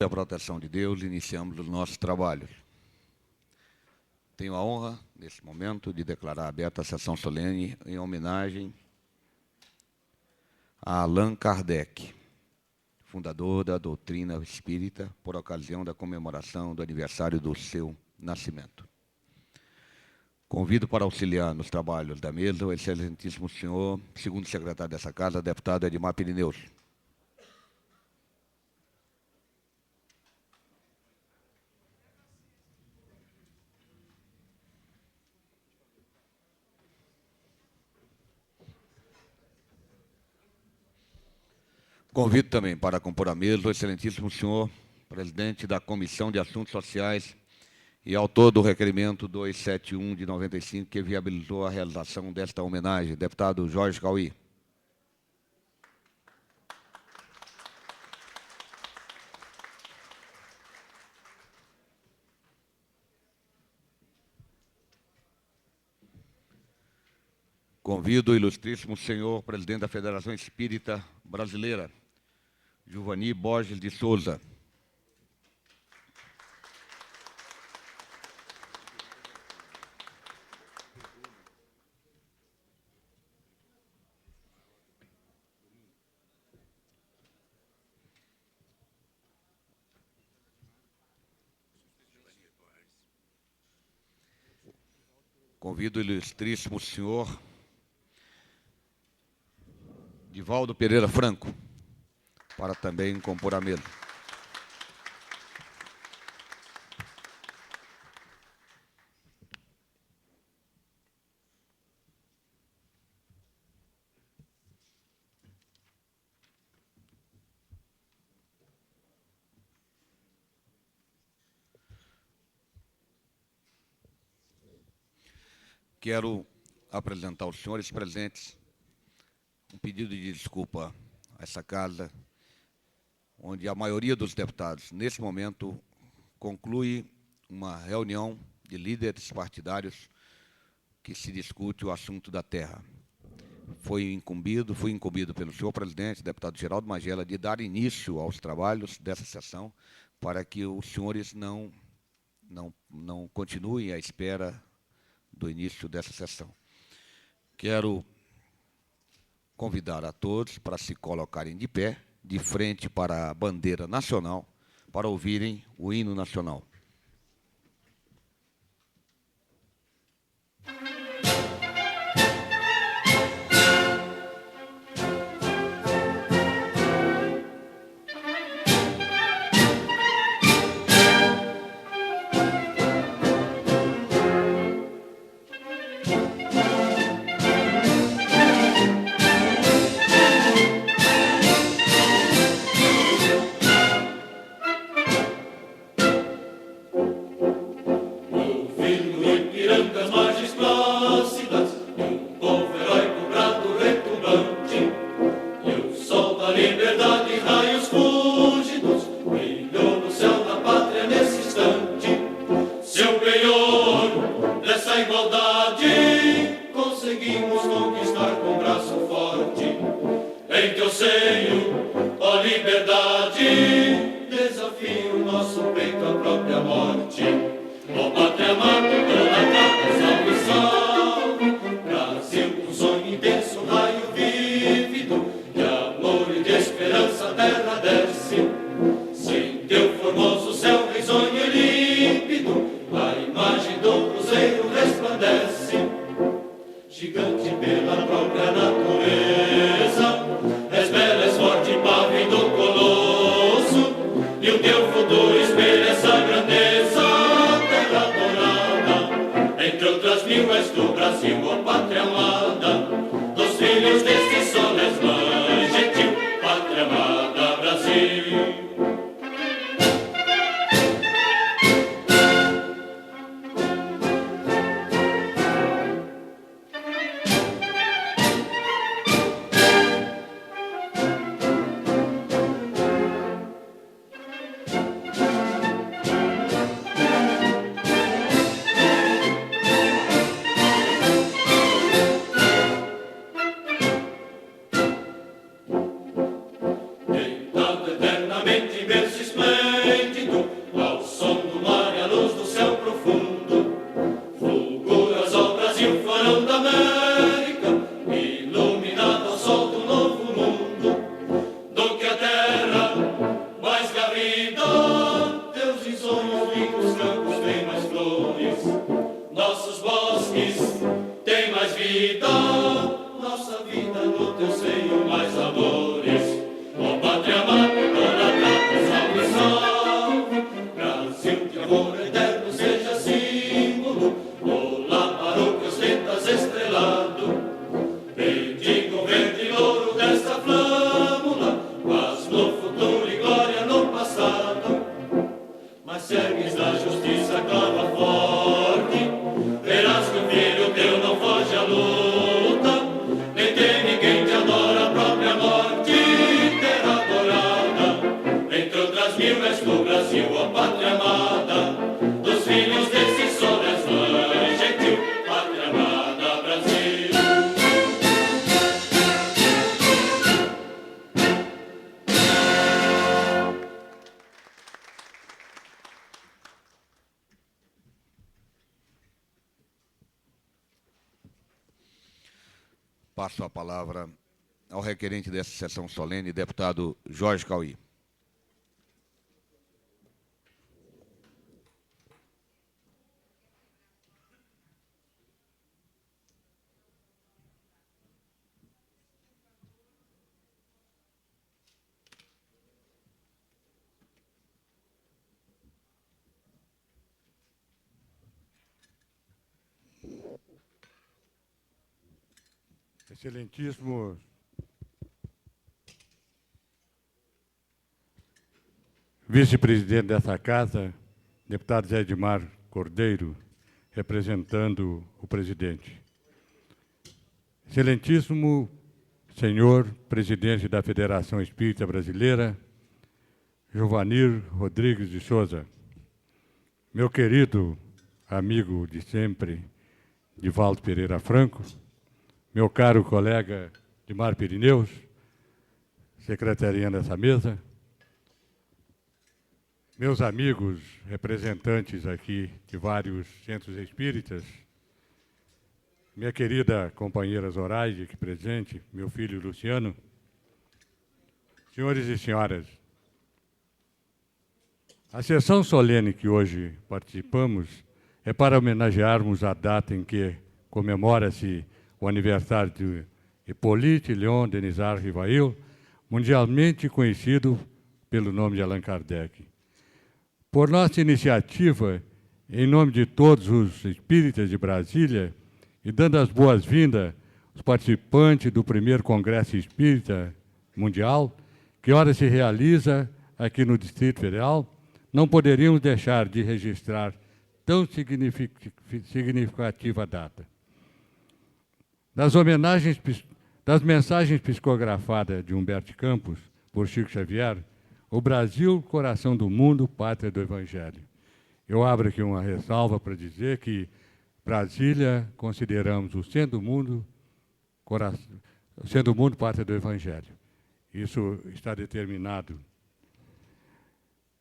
A proteção de Deus, iniciamos os nossos trabalhos. Tenho a honra, nesse momento, de declarar aberta a sessão solene em homenagem a Allan Kardec, fundador da doutrina espírita, por ocasião da comemoração do aniversário do seu nascimento. Convido para auxiliar nos trabalhos da mesa o excelentíssimo senhor, segundo secretário dessa casa, deputado Edmar Pirineus. Convido também para compor a mesa o excelentíssimo senhor, presidente da Comissão de Assuntos Sociais e autor do requerimento 271 de 95, que viabilizou a realização desta homenagem, deputado Jorge Cauí. Convido o ilustríssimo senhor, presidente da Federação Espírita Brasileira, Giovanni Borges de Souza. Convido o ilustríssimo senhor Divaldo Pereira Franco para também compor a mesa. Quero apresentar aos senhores presentes um pedido de desculpa a essa casa, onde a maioria dos deputados, nesse momento, conclui uma reunião de líderes partidários que se discute o assunto da terra. Fui incumbido pelo senhor presidente, deputado Geraldo Magela, de dar início aos trabalhos dessa sessão, para que os senhores não continuem à espera do início dessa sessão. Quero convidar a todos para se colocarem de pé, de frente para a bandeira nacional, para ouvirem o hino nacional. Pátria amada, Brasil. passo a palavra ao requerente dessa sessão solene, deputado Jorge Cauí. Excelentíssimo vice-presidente dessa casa, deputado Zé Edmar Cordeiro, representando o presidente. Excelentíssimo senhor presidente da Federação Espírita Brasileira, Jovanir Rodrigues de Souza, meu querido amigo de sempre, Divaldo Pereira Franco, meu caro colega Dimar Pirineus, secretariando essa mesa, meus amigos representantes aqui de vários centros espíritas, minha querida companheira Zoraide, aqui presente, meu filho Luciano, senhores e senhoras, a sessão solene que hoje participamos é para homenagearmos a data em que comemora-se o aniversário de Hippolyte Léon Denisard Rivail, mundialmente conhecido pelo nome de Allan Kardec. Por nossa iniciativa, em nome de todos os espíritas de Brasília, e dando as boas-vindas aos participantes do primeiro Congresso Espírita Mundial, que ora se realiza aqui no Distrito Federal, não poderíamos deixar de registrar tão significativa data. Das mensagens psicografadas de Humberto Campos por Chico Xavier, o Brasil, coração do mundo, pátria do Evangelho. Eu abro aqui uma ressalva para dizer que Brasília consideramos o centro do mundo, pátria do Evangelho. Isso está determinado.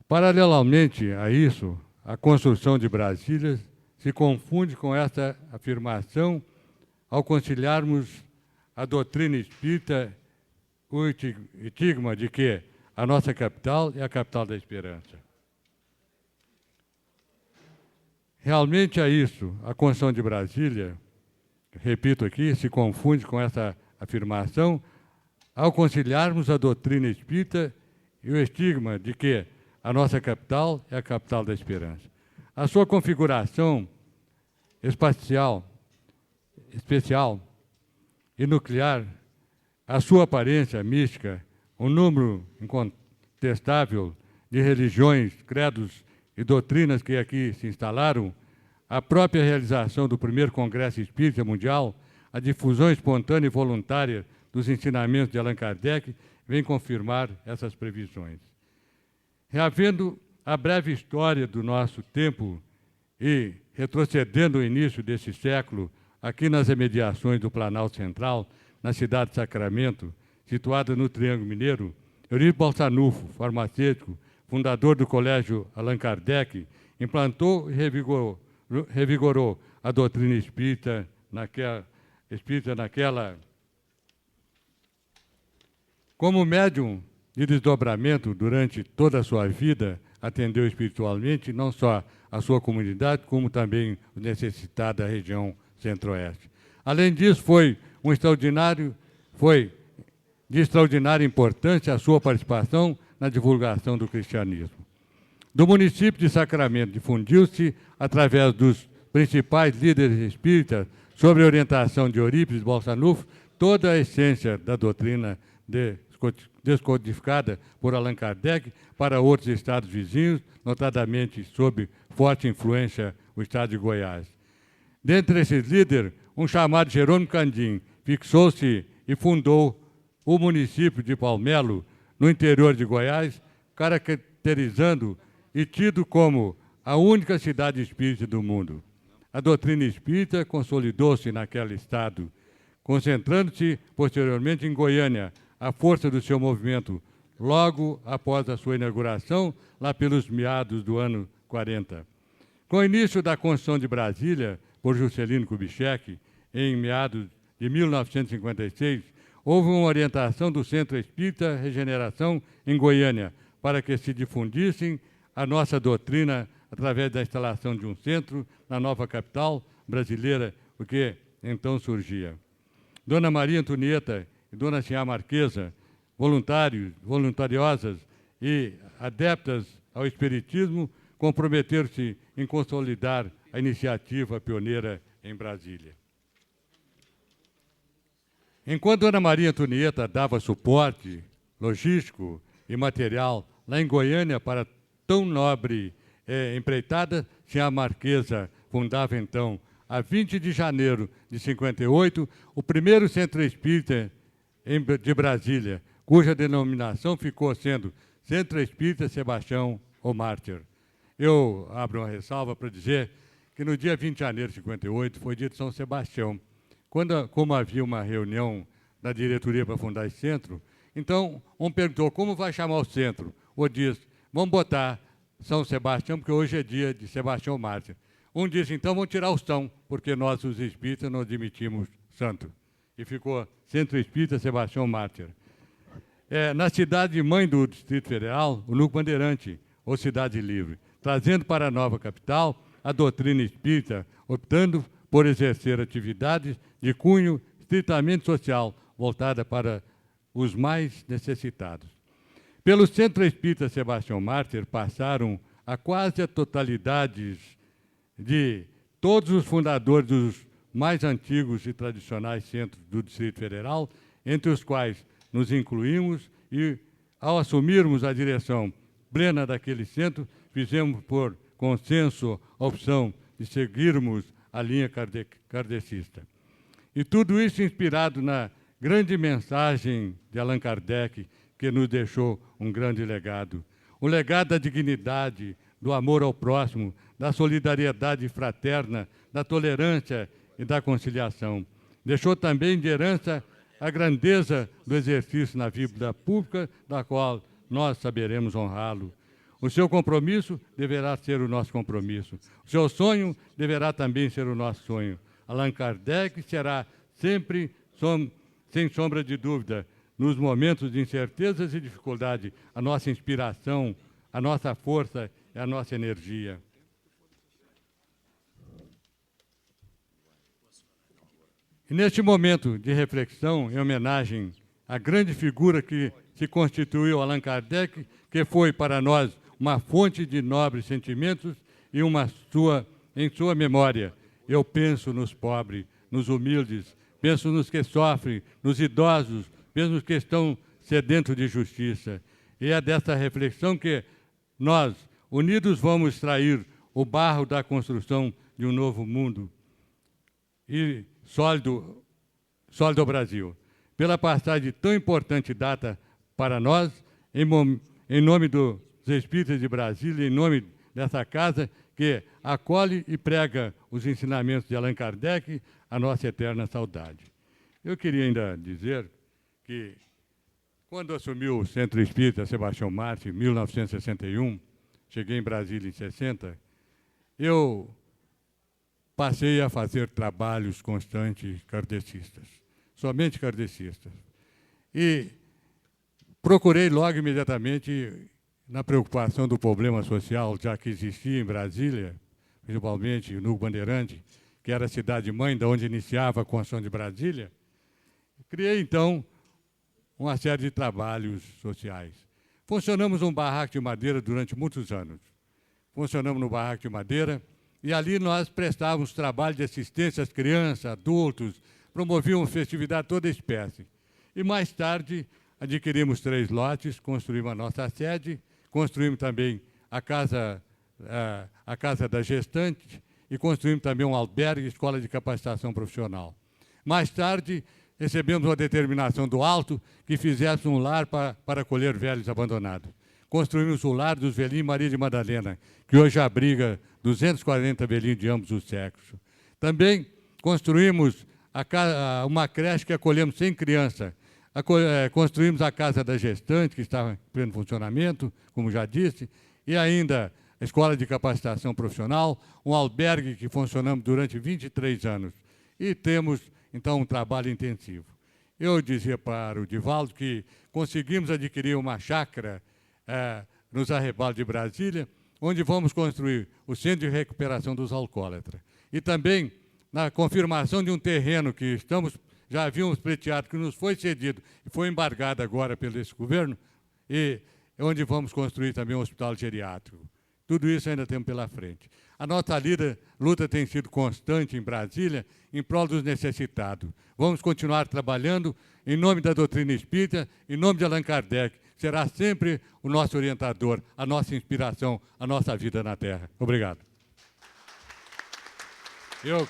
Paralelamente a isso, a construção de Brasília se confunde com essa afirmação ao conciliarmos a doutrina espírita, o estigma de que a nossa capital é a capital da esperança. Realmente é isso, a construção de Brasília, repito aqui, se confunde com essa afirmação ao conciliarmos a doutrina espírita e o estigma de que a nossa capital é a capital da esperança. A sua configuração especial e nuclear, a sua aparência mística, um número incontestável de religiões, credos e doutrinas que aqui se instalaram, a própria realização do primeiro Congresso Espírita Mundial, a difusão espontânea e voluntária dos ensinamentos de Allan Kardec, vem confirmar essas previsões. Reavendo a breve história do nosso tempo e retrocedendo ao início desse século, aqui nas imediações do Planalto Central, na cidade de Sacramento, situada no Triângulo Mineiro, Eurípides Balsanufo, farmacêutico, fundador do Colégio Allan Kardec, implantou e revigorou a doutrina espírita naquela. Como médium de desdobramento durante toda a sua vida, atendeu espiritualmente não só a sua comunidade, como também os necessitados da região Centro-Oeste. Além disso, foi de extraordinária importância a sua participação na divulgação do cristianismo. Do município de Sacramento difundiu-se, através dos principais líderes espíritas, sob a orientação de Eurípides Balsanufo, toda a essência da doutrina descodificada por Allan Kardec para outros estados vizinhos, notadamente sob forte influência o estado de Goiás. Dentre esses líderes, um chamado Jerônimo Candim fixou-se e fundou o município de Palmelo, no interior de Goiás, caracterizando e tido como a única cidade espírita do mundo. A doutrina espírita consolidou-se naquele estado, concentrando-se posteriormente em Goiânia, à força do seu movimento, logo após a sua inauguração, lá pelos meados do ano 40. Com o início da construção de Brasília, por Juscelino Kubitschek, em meados de 1956, houve uma orientação do Centro Espírita Regeneração em Goiânia para que se difundissem a nossa doutrina através da instalação de um centro na nova capital brasileira, o que então surgia. Dona Maria Antonieta e Dona Sinhá Marquesa, voluntariosas e adeptas ao Espiritismo, comprometeram-se em consolidar a iniciativa pioneira em Brasília. Enquanto Dona Maria Antonieta dava suporte logístico e material lá em Goiânia para tão nobre empreitada, Sinhá Marquesa fundava então, a 20 de janeiro de 58, o primeiro centro espírita de Brasília, cuja denominação ficou sendo Centro Espírita Sebastião o Mártir. Eu abro uma ressalva para dizer que no dia 20 de janeiro de 58 foi dia de São Sebastião. Como havia uma reunião da diretoria para fundar esse centro, então um perguntou como vai chamar o centro. O disse, vamos botar São Sebastião, porque hoje é dia de Sebastião Mártir. Um disse, então vamos tirar o São, porque nós, os espíritas, não admitimos santo. E ficou Centro Espírita Sebastião Mártir. Na cidade mãe do Distrito Federal, o Núcleo Bandeirante, ou Cidade Livre, trazendo para a nova capital a doutrina espírita, optando por exercer atividades de cunho estritamente social, voltada para os mais necessitados. Pelo Centro Espírita Sebastião Mártir passaram a quase a totalidade de todos os fundadores dos mais antigos e tradicionais centros do Distrito Federal, entre os quais nos incluímos e, ao assumirmos a direção plena daquele centro, fizemos por consenso a opção de seguirmos a linha kardecista. E tudo isso inspirado na grande mensagem de Allan Kardec, que nos deixou um grande legado. O legado da dignidade, do amor ao próximo, da solidariedade fraterna, da tolerância e da conciliação. Deixou também de herança a grandeza do exercício na vida pública, da qual nós saberemos honrá-lo. O seu compromisso deverá ser o nosso compromisso. O seu sonho deverá também ser o nosso sonho. Allan Kardec será sempre, sem sombra de dúvida, nos momentos de incertezas e dificuldade, a nossa inspiração, a nossa força e a nossa energia. E neste momento de reflexão, em homenagem à grande figura que se constituiu Allan Kardec, que foi para nós uma fonte de nobres sentimentos e em sua memória, eu penso nos pobres, nos humildes, penso nos que sofrem, nos idosos, penso nos que estão sedentos de justiça. E é dessa reflexão que nós, unidos, vamos extrair o barro da construção de um novo mundo e sólido ao Brasil. Pela passagem de tão importante data para nós, em nome dos Espíritas de Brasília, em nome dessa casa que acolhe e prega os ensinamentos de Allan Kardec, a nossa eterna saudade. Eu queria ainda dizer que, quando assumiu o Centro Espírita Sebastião Mártir, em 1961, cheguei em Brasília em 60, eu passei a fazer trabalhos constantes kardecistas, somente kardecistas. E procurei logo, imediatamente, na preocupação do problema social, já que existia em Brasília, principalmente no Bandeirante, que era a cidade-mãe, de onde iniciava a construção de Brasília, criei, então, uma série de trabalhos sociais. Funcionamos um barraco de madeira durante muitos anos. Funcionamos no barraco de madeira e ali nós prestávamos trabalho de assistência às crianças, adultos, promovíamos festividade de toda espécie. E mais tarde adquirimos 3 lotes, construímos a nossa sede, construímos também a casa da gestante e construímos também um albergue, escola de capacitação profissional. Mais tarde, recebemos uma determinação do alto que fizéssemos um lar para acolher velhos abandonados. Construímos o lar dos velhinhos Maria de Madalena, que hoje abriga 240 velhinhos de ambos os sexos. Também construímos uma creche que acolhemos 100 crianças. Construímos a casa da gestante, que estava em pleno funcionamento, como já disse, e ainda a escola de capacitação profissional, um albergue que funcionamos durante 23 anos. E temos, Então, um trabalho intensivo. Eu dizia para o Divaldo que conseguimos adquirir uma chácara nos arrebalos de Brasília, onde vamos construir o Centro de Recuperação dos Alcoólatras. E também na confirmação de um terreno que já havíamos pleiteado, que nos foi cedido e foi embargado agora pelo esse governo, e onde vamos construir também um hospital geriátrico. Tudo isso ainda temos pela frente. A nossa luta tem sido constante em Brasília em prol dos necessitados. Vamos continuar trabalhando em nome da doutrina espírita, em nome de Allan Kardec. Será sempre o nosso orientador, a nossa inspiração, a nossa vida na Terra. Obrigado. Eu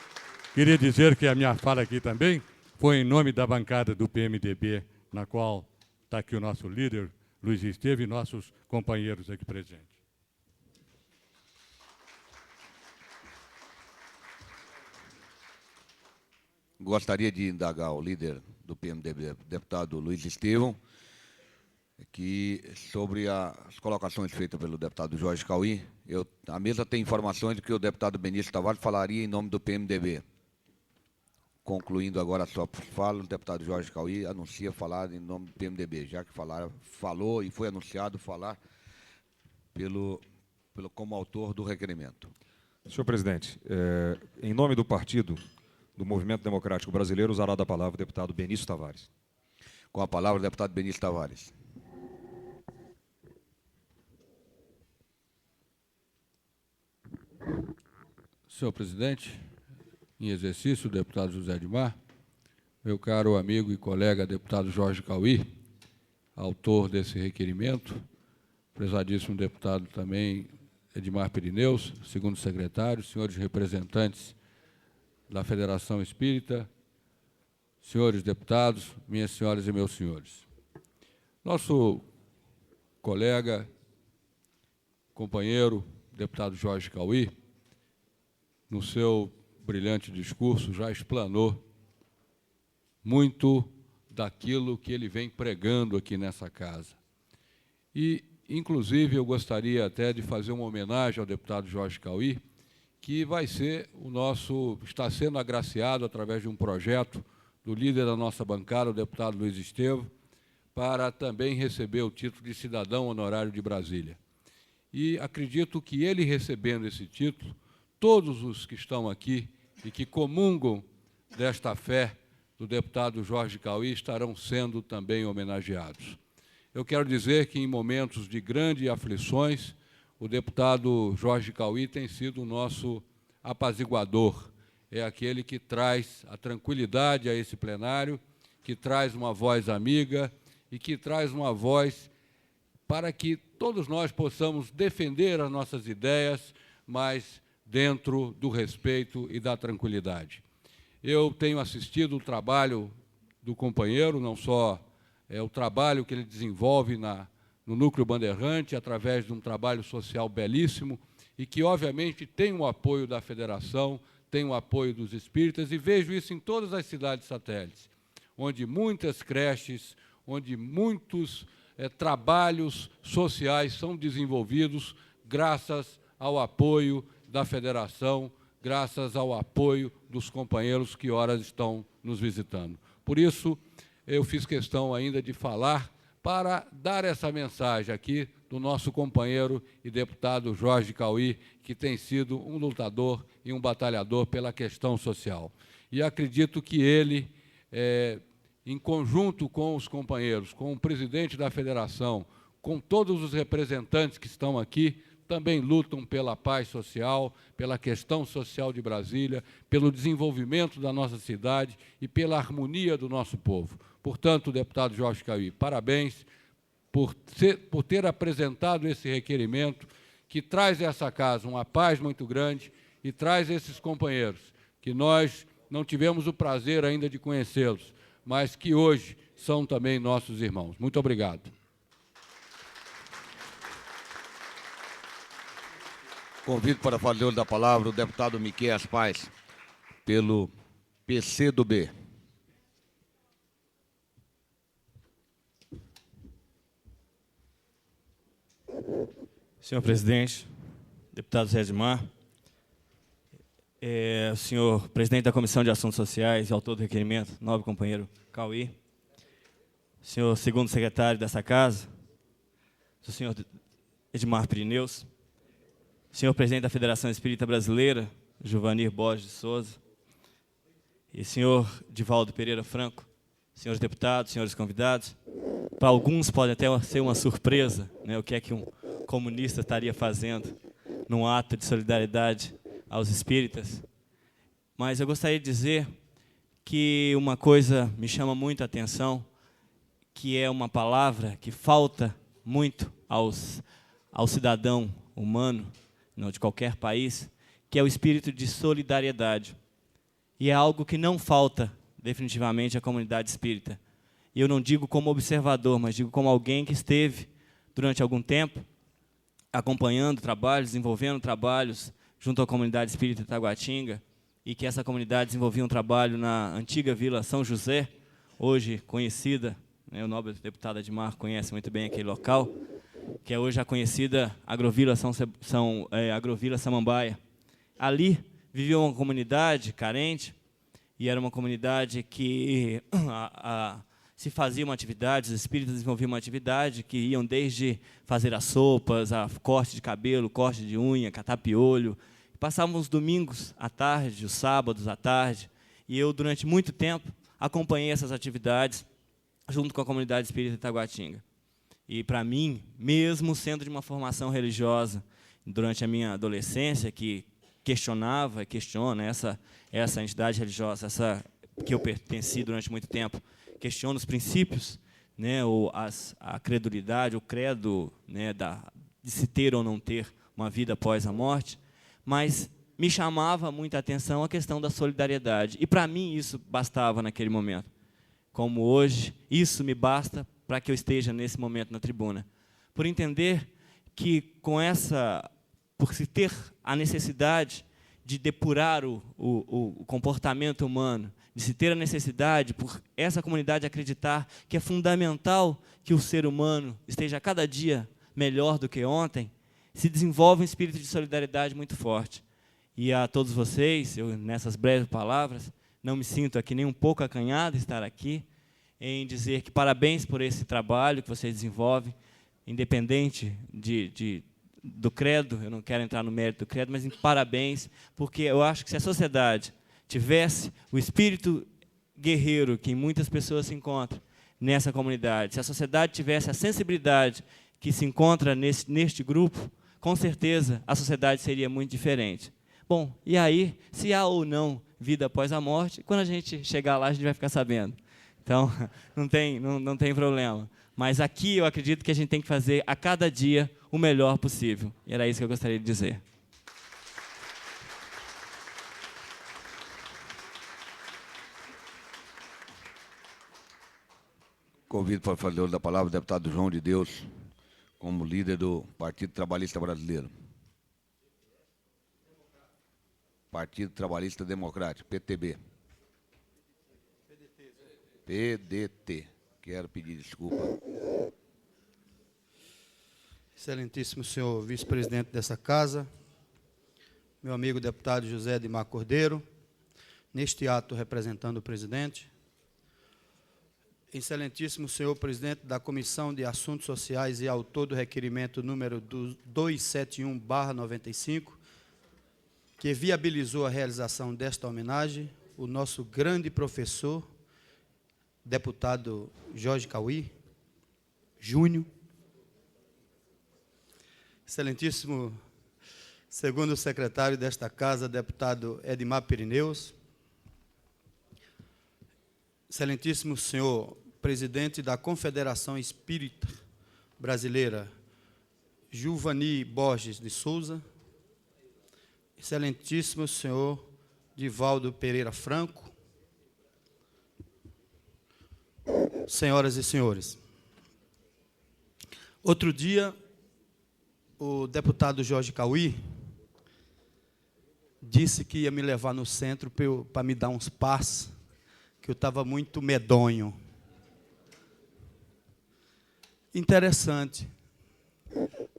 queria dizer que a minha fala aqui também foi em nome da bancada do PMDB, na qual está aqui o nosso líder, Luiz Esteves, e nossos companheiros aqui presentes. Gostaria de indagar o líder do PMDB, deputado Luiz Estevão, que sobre as colocações feitas pelo deputado Jorge Cauí, a mesa tem informações de que o deputado Benício Tavares falaria em nome do PMDB. Concluindo agora a sua fala, o deputado Jorge Cauí anuncia falar em nome do PMDB, já que falou e foi anunciado falar como autor do requerimento. Senhor presidente, em nome do partido do Movimento Democrático Brasileiro, usará da palavra o deputado Benício Tavares. Com a palavra, o deputado Benício Tavares. Senhor presidente, em exercício, o deputado José Edmar, meu caro amigo e colega deputado Jorge Cauí, autor desse requerimento, prezadíssimo deputado também Edmar Pirineus, segundo secretário, senhores representantes da Federação Espírita, senhores deputados, minhas senhoras e meus senhores. Nosso colega, companheiro, deputado Jorge Cauí, no seu brilhante discurso, já explanou muito daquilo que ele vem pregando aqui nessa casa. E, inclusive, eu gostaria até de fazer uma homenagem ao deputado Jorge Cauí, que está sendo agraciado através de um projeto do líder da nossa bancada, o deputado Luiz Estevam, para também receber o título de cidadão honorário de Brasília. E acredito que ele recebendo esse título, todos os que estão aqui e que comungam desta fé do deputado Jorge Cauí estarão sendo também homenageados. Eu quero dizer que em momentos de grandes aflições, o deputado Jorge Cauí tem sido o nosso apaziguador, é aquele que traz a tranquilidade a esse plenário, que traz uma voz amiga e que traz uma voz para que todos nós possamos defender as nossas ideias, mas dentro do respeito e da tranquilidade. Eu tenho assistido o trabalho do companheiro, não só o trabalho que ele desenvolve no Núcleo Bandeirante, através de um trabalho social belíssimo, e que, obviamente, tem o apoio da Federação, tem o apoio dos espíritas, e vejo isso em todas as cidades satélites, onde muitas creches, onde muitos trabalhos sociais são desenvolvidos graças ao apoio da Federação, graças ao apoio dos companheiros que horas estão nos visitando. Por isso, eu fiz questão ainda de falar para dar essa mensagem aqui do nosso companheiro e deputado Jorge Cauí, que tem sido um lutador e um batalhador pela questão social. E acredito que ele, em conjunto com os companheiros, com o presidente da Federação, com todos os representantes que estão aqui, também lutam pela paz social, pela questão social de Brasília, pelo desenvolvimento da nossa cidade e pela harmonia do nosso povo. Portanto, deputado Jorge Cauí, parabéns por ter apresentado esse requerimento que traz a essa casa uma paz muito grande e traz esses companheiros, que nós não tivemos o prazer ainda de conhecê-los, mas que hoje são também nossos irmãos. Muito obrigado. Convido para fazer uso da palavra o deputado Miqueias Paz, pelo PCdoB. Senhor presidente, deputado Zé Edmar, Senhor presidente da Comissão de Assuntos Sociais e autor do requerimento, nobre companheiro Cauí, senhor segundo secretário dessa casa, o senhor Edmar Pirineus, senhor presidente da Federação Espírita Brasileira, Juvanir Borges de Souza, e senhor Divaldo Pereira Franco, senhores deputados, senhores convidados. Para alguns pode até ser uma surpresa, né, o que é que um comunista estaria fazendo num ato de solidariedade aos espíritas. Mas eu gostaria de dizer que uma coisa me chama muito a atenção, que é uma palavra que falta muito ao cidadão humano, não de qualquer país, que é o espírito de solidariedade. E é algo que não falta definitivamente à comunidade espírita. E eu não digo como observador, mas digo como alguém que esteve durante algum tempo acompanhando trabalhos, desenvolvendo trabalhos junto à comunidade espírita de Taguatinga, e que essa comunidade desenvolvia um trabalho na antiga Vila São José, hoje conhecida, né, o nobre deputado Edmar conhece muito bem aquele local, que é hoje a conhecida Agrovila Agrovila Samambaia. Ali vivia uma comunidade carente, e era uma comunidade que se fazia uma atividade, os espíritas desenvolviam uma atividade que iam desde fazer as sopas, a corte de cabelo, corte de unha, catar piolho. Passavam os domingos à tarde, os sábados à tarde, e eu, durante muito tempo, acompanhei essas atividades junto com a comunidade espírita de Taguatinga. E, para mim, mesmo sendo de uma formação religiosa, durante a minha adolescência, que questiona essa entidade religiosa, essa que eu pertenci durante muito tempo, questiona os princípios, né, a credulidade, o credo, né, de se ter ou não ter uma vida após a morte, mas me chamava muita atenção a questão da solidariedade. E, para mim, isso bastava naquele momento. Como hoje, isso me basta para que eu esteja nesse momento na tribuna. Por entender que, por se ter a necessidade de depurar o comportamento humano, de se ter a necessidade, por essa comunidade acreditar que é fundamental que o ser humano esteja cada dia melhor do que ontem, se desenvolve um espírito de solidariedade muito forte. E a todos vocês, eu, nessas breves palavras, não me sinto aqui nem um pouco acanhado de estar aqui, em dizer que parabéns por esse trabalho que vocês desenvolvem, independente do credo, eu não quero entrar no mérito do credo, mas parabéns, porque eu acho que se a sociedade tivesse o espírito guerreiro que muitas pessoas se encontram nessa comunidade, se a sociedade tivesse a sensibilidade que se encontra neste grupo, com certeza a sociedade seria muito diferente. Bom, e aí, se há ou não vida após a morte, quando a gente chegar lá, a gente vai ficar sabendo. Então, não tem problema. Mas aqui eu acredito que a gente tem que fazer a cada dia o melhor possível. E era isso que eu gostaria de dizer. Convido para fazer uso da palavra o deputado João de Deus, como líder do Partido Trabalhista Brasileiro. Partido Trabalhista Democrático, PTB. PDT. Quero pedir desculpa. Excelentíssimo senhor vice-presidente dessa casa, meu amigo deputado José Edmar Cordeiro, neste ato representando o presidente, excelentíssimo senhor presidente da Comissão de Assuntos Sociais e autor do requerimento número 271/95, que viabilizou a realização desta homenagem, o nosso grande professor, deputado Jorge Cauí Júnior, excelentíssimo segundo secretário desta casa, deputado Edmar Pirineus, excelentíssimo senhor presidente da Confederação Espírita Brasileira, Juvanir Borges de Souza, excelentíssimo senhor Divaldo Pereira Franco, senhoras e senhores, outro dia, o deputado Jorge Cauí disse que ia me levar no centro para me dar uns passes, que eu estava muito medonho. Interessante.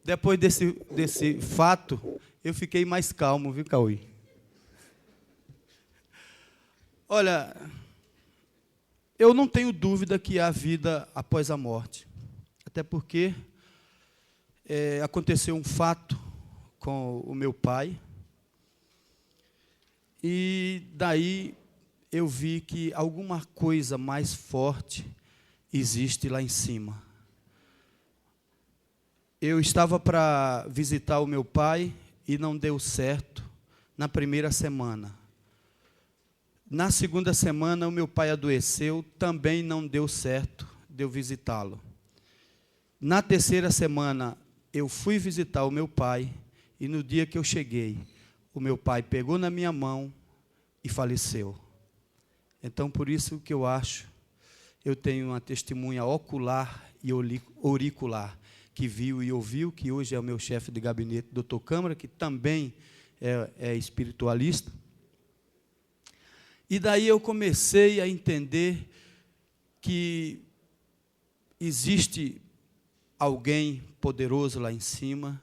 Depois desse fato, eu fiquei mais calmo, viu, Cauí? Olha, eu não tenho dúvida que há vida após a morte. Até porque aconteceu um fato com o meu pai. E daí eu vi que alguma coisa mais forte existe lá em cima. Eu estava para visitar o meu pai e não deu certo na primeira semana. Na segunda semana, o meu pai adoeceu, também não deu certo de eu visitá-lo. Na terceira semana, eu fui visitar o meu pai, e no dia que eu cheguei, o meu pai pegou na minha mão e faleceu. Então, por isso que eu acho, eu tenho uma testemunha ocular e auricular, que viu e ouviu, que hoje é o meu chefe de gabinete, doutor Câmara, que também é espiritualista. E daí eu comecei a entender que existe alguém poderoso lá em cima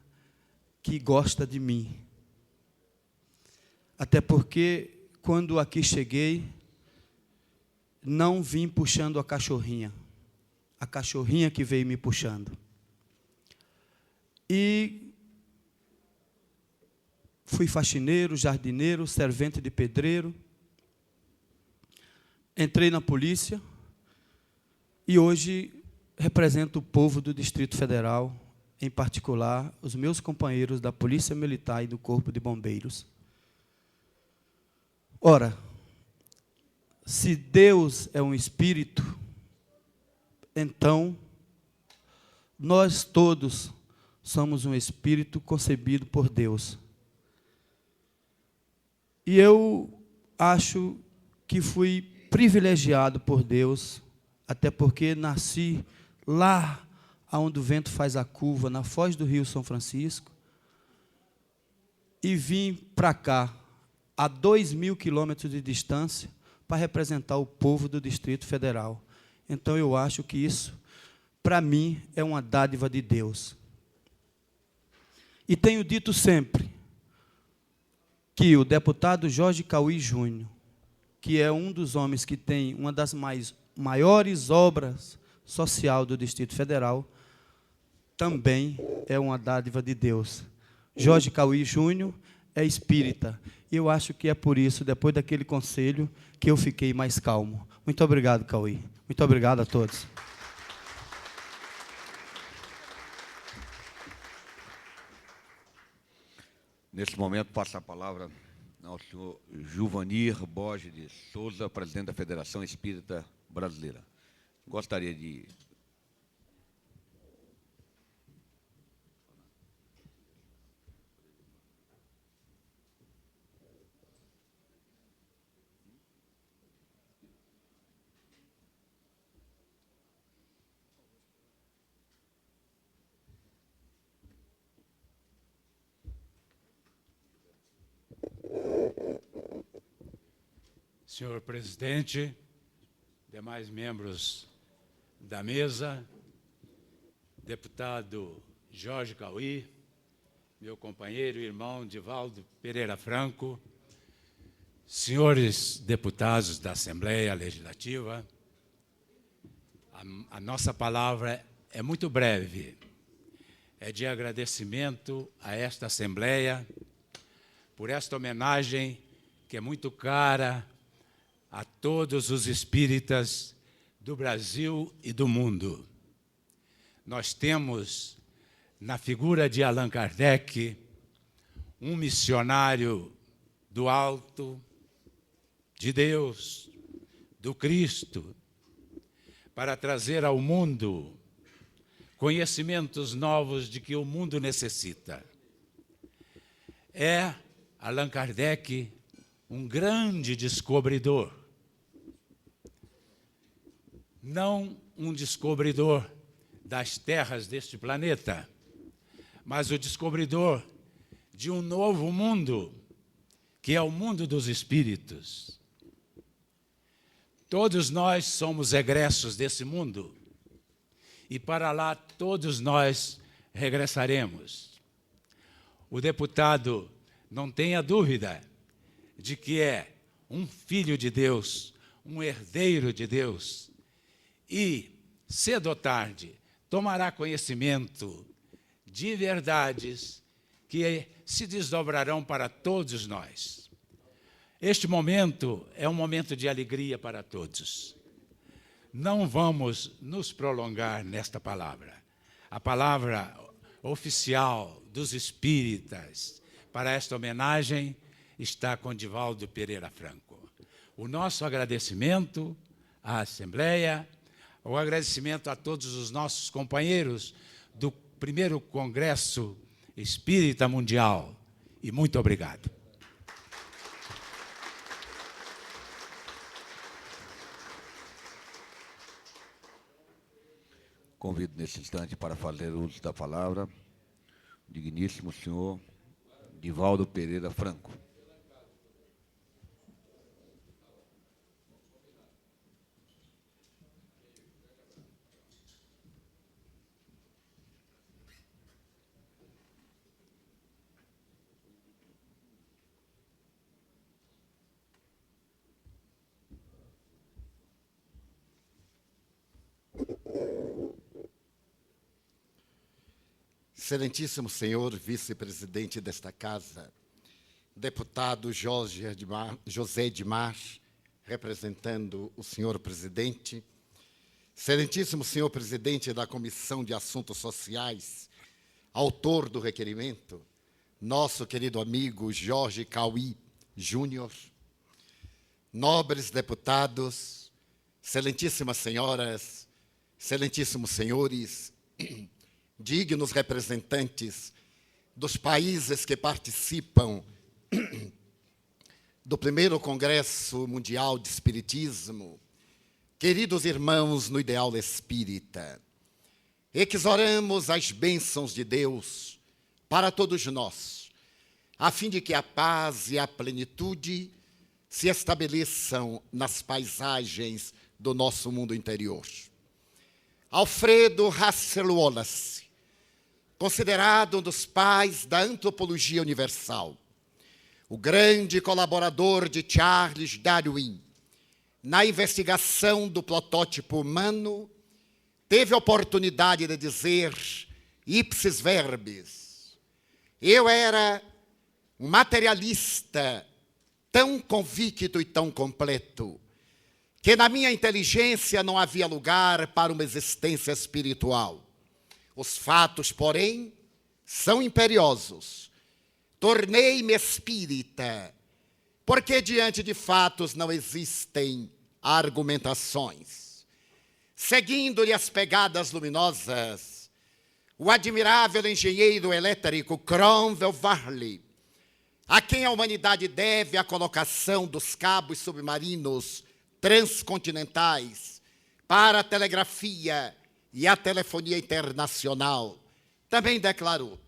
que gosta de mim. Até porque, quando aqui cheguei, não vim puxando a cachorrinha que veio me puxando. E fui faxineiro, jardineiro, servente de pedreiro. Entrei na polícia e hoje represento o povo do Distrito Federal, em particular os meus companheiros da Polícia Militar e do Corpo de Bombeiros. Ora, se Deus é um espírito, então nós todos somos um espírito concebido por Deus. E eu acho que fui privilegiado por Deus, até porque nasci lá onde o vento faz a curva, na foz do Rio São Francisco, e vim para cá, a 2.000 quilômetros de distância, para representar o povo do Distrito Federal. Então, eu acho que isso, para mim, é uma dádiva de Deus. E tenho dito sempre que o deputado Jorge Cauí Júnior, que é um dos homens que tem uma das maiores obras social do Distrito Federal, também é uma dádiva de Deus. Jorge Cauí Júnior é espírita. E eu acho que é por isso, depois daquele conselho, que eu fiquei mais calmo. Muito obrigado, Cauí. Muito obrigado a todos. Neste momento, passo a palavra ao senhor Juvanir Borges de Souza, presidente da Federação Espírita Brasileira. Gostaria de... Senhor presidente, demais membros da mesa, deputado Jorge Cauí, meu companheiro e irmão Divaldo Pereira Franco, senhores deputados da Assembleia Legislativa, a nossa palavra é muito breve, é de agradecimento a esta Assembleia por esta homenagem que é muito cara a todos os espíritas do Brasil e do mundo. Nós temos, na figura de Allan Kardec, um missionário do alto, de Deus, do Cristo, para trazer ao mundo conhecimentos novos de que o mundo necessita. É Allan Kardec um grande descobridor. Não um descobridor das terras deste planeta, mas o descobridor de um novo mundo, que é o mundo dos espíritos. Todos nós somos egressos desse mundo, e para lá todos nós regressaremos. O deputado não tenha dúvida de que é um filho de Deus, um herdeiro de Deus, e, cedo ou tarde, tomará conhecimento de verdades que se desdobrarão para todos nós. Este momento é um momento de alegria para todos. Não vamos nos prolongar nesta palavra. A palavra oficial dos espíritas para esta homenagem está com Divaldo Pereira Franco. O nosso agradecimento à Assembleia, o agradecimento a todos os nossos companheiros do primeiro Congresso Espírita Mundial. E muito obrigado. Convido nesse instante para fazer uso da palavra o digníssimo senhor Divaldo Pereira Franco. Excelentíssimo senhor vice-presidente desta casa, deputado José Edmar, representando o senhor presidente, excelentíssimo senhor presidente da Comissão de Assuntos Sociais, autor do requerimento, nosso querido amigo Jorge Cauí Júnior, nobres deputados, excelentíssimas senhoras, excelentíssimos senhores, dignos representantes dos países que participam do primeiro Congresso Mundial de Espiritismo, queridos irmãos no ideal espírita, exoramos as bênçãos de Deus para todos nós, a fim de que a paz e a plenitude se estabeleçam nas paisagens do nosso mundo interior. Alfredo Russel Wallace, considerado um dos pais da antropologia universal, o grande colaborador de Charles Darwin na investigação do protótipo humano, teve a oportunidade de dizer, ipsis verbis, eu era um materialista tão convicto e tão completo, que na minha inteligência não havia lugar para uma existência espiritual. Os fatos, porém, são imperiosos. Tornei-me espírita, porque diante de fatos não existem argumentações. Seguindo-lhe as pegadas luminosas, o admirável engenheiro elétrico Cromwell Varley, a quem a humanidade deve a colocação dos cabos submarinos transcontinentais para a telegrafia e a telefonia internacional, também declarou: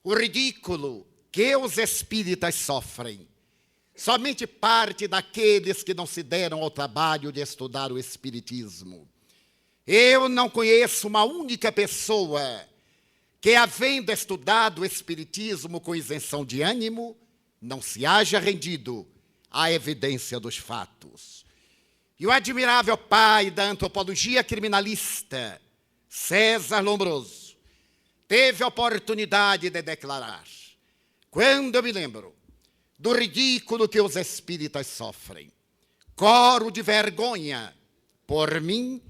o ridículo que os espíritas sofrem somente parte daqueles que não se deram ao trabalho de estudar o espiritismo. Eu não conheço uma única pessoa que, havendo estudado o espiritismo com isenção de ânimo, não se haja rendido à evidência dos fatos. E o admirável pai da antropologia criminalista, César Lombroso, teve a oportunidade de declarar: quando eu me lembro do ridículo que os espíritas sofrem, coro de vergonha por mim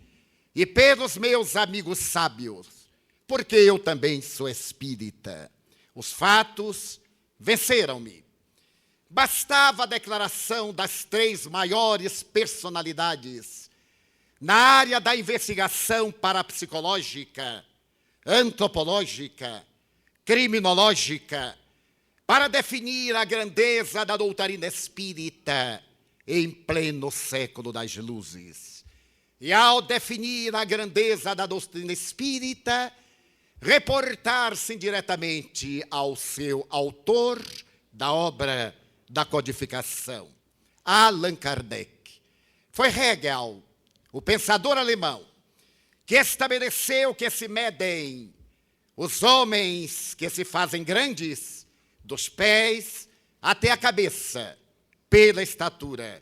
e pelos meus amigos sábios, porque eu também sou espírita. Os fatos venceram-me. Bastava a declaração das 3 maiores personalidades na área da investigação parapsicológica, antropológica, criminológica, para definir a grandeza da doutrina espírita em pleno século das luzes. E ao definir a grandeza da doutrina espírita, reportar-se diretamente ao seu autor da obra da codificação, Allan Kardec. Foi Hegel, o pensador alemão, que estabeleceu que se medem os homens que se fazem grandes dos pés até a cabeça, pela estatura.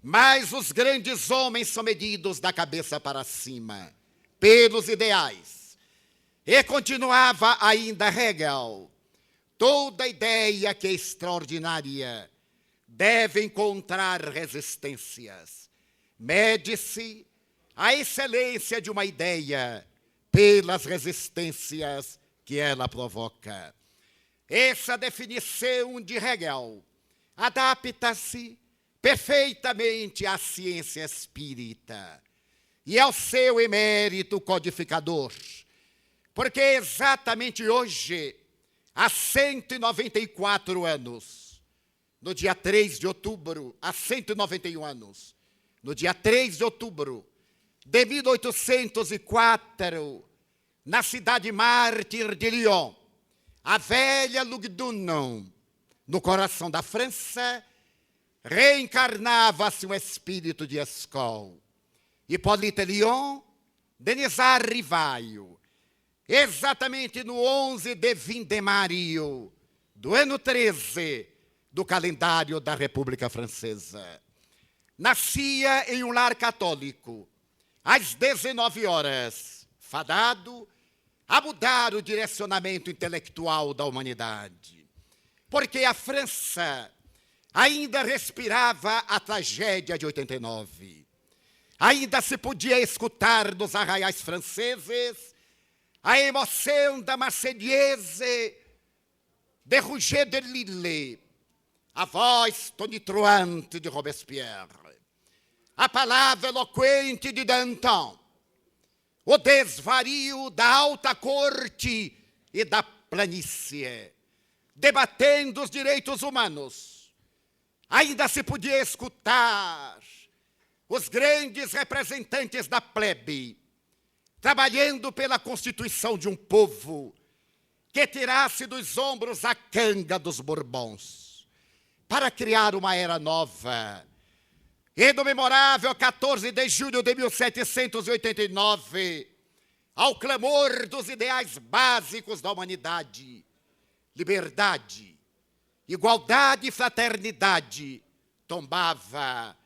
Mas os grandes homens são medidos da cabeça para cima, pelos ideais. E continuava ainda Hegel: toda ideia que é extraordinária deve encontrar resistências. Mede-se a excelência de uma ideia pelas resistências que ela provoca. Essa definição de Hegel adapta-se perfeitamente à ciência espírita e ao seu emérito codificador, porque exatamente hoje, há 194 anos, no dia 3 de outubro, há 191 anos, no dia 3 de outubro de 1804, na cidade mártir de Lyon, a velha Lugdunum, no coração da França, reencarnava-se um espírito de escola. Hippolyte Lyon, Denisard Rivaio, exatamente no 11 de Vindemario, do ano 13 do calendário da República Francesa. Nascia em um lar católico, às 19 horas, fadado a mudar o direcionamento intelectual da humanidade. Porque a França ainda respirava a tragédia de 89. Ainda se podia escutar nos arraiais franceses a emoção da Marseillaise de Rouget de Lille, a voz tonitruante de Robespierre, a palavra eloquente de Danton, o desvario da alta corte e da planície, debatendo os direitos humanos. Ainda se podia escutar os grandes representantes da plebe, trabalhando pela constituição de um povo que tirasse dos ombros a canga dos Bourbons, para criar uma era nova. E no memorável 14 de julho de 1789, ao clamor dos ideais básicos da humanidade, liberdade, igualdade e fraternidade, tombava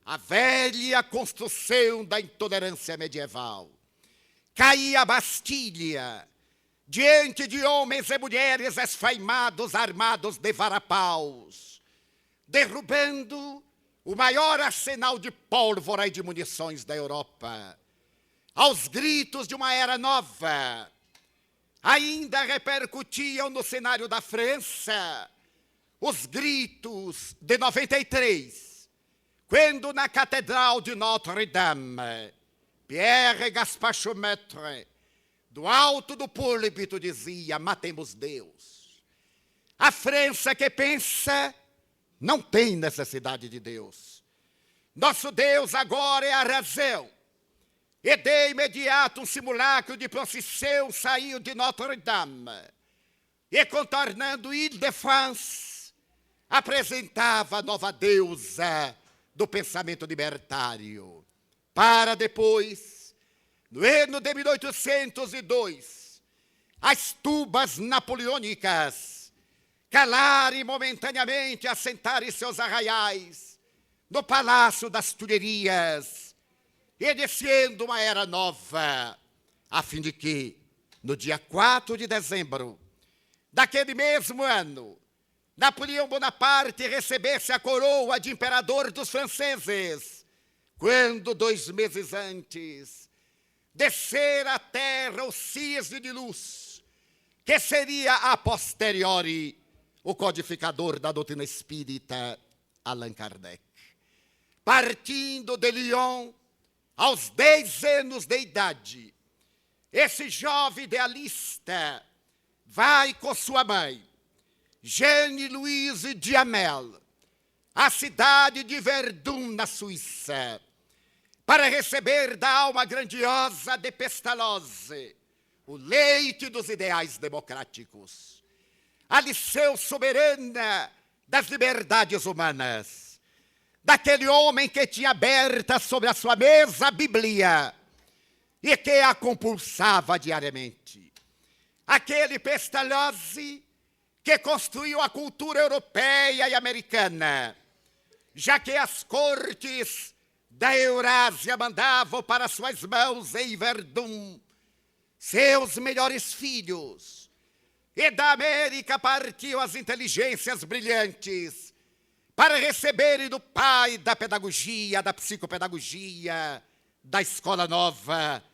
a velha construção da intolerância medieval. Caía a Bastilha diante de homens e mulheres esfaimados, armados de varapaus, derrubando o maior arsenal de pólvora e de munições da Europa. Aos gritos de uma era nova, ainda repercutiam no cenário da França os gritos de 93, quando na Catedral de Notre-Dame, Pierre Gaspard Chaumette, do alto do púlpito, dizia: matemos Deus. A França que pensa não tem necessidade de Deus. Nosso Deus agora é a razão. E de imediato um simulacro de procissão saiu de Notre-Dame e, contornando Ile-de-France, apresentava a nova deusa do pensamento libertário, para depois, no ano de 1802, as tubas napoleônicas calarem momentaneamente, assentarem seus arraiais no Palácio das Tulherias, iniciando uma era nova, a fim de que, no dia 4 de dezembro daquele mesmo ano, Napoleão Bonaparte recebesse a coroa de imperador dos franceses, quando, 2 meses antes, descer à terra o cisne de luz, que seria a posteriori o codificador da doutrina espírita, Allan Kardec. Partindo de Lyon, aos 10 anos de idade, esse jovem idealista vai com sua mãe, Jeanne-Louise Duhamel, à cidade de Verdun, na Suíça, para receber da alma grandiosa de Pestalozzi o leite dos ideais democráticos, a lição soberana das liberdades humanas, daquele homem que tinha aberta sobre a sua mesa a Bíblia e que a compulsava diariamente. Aquele Pestalozzi que construiu a cultura europeia e americana, já que as cortes da Eurásia mandavam para suas mãos em Verdun seus melhores filhos, e da América partiam as inteligências brilhantes para receberem do pai da pedagogia, da psicopedagogia, da escola nova,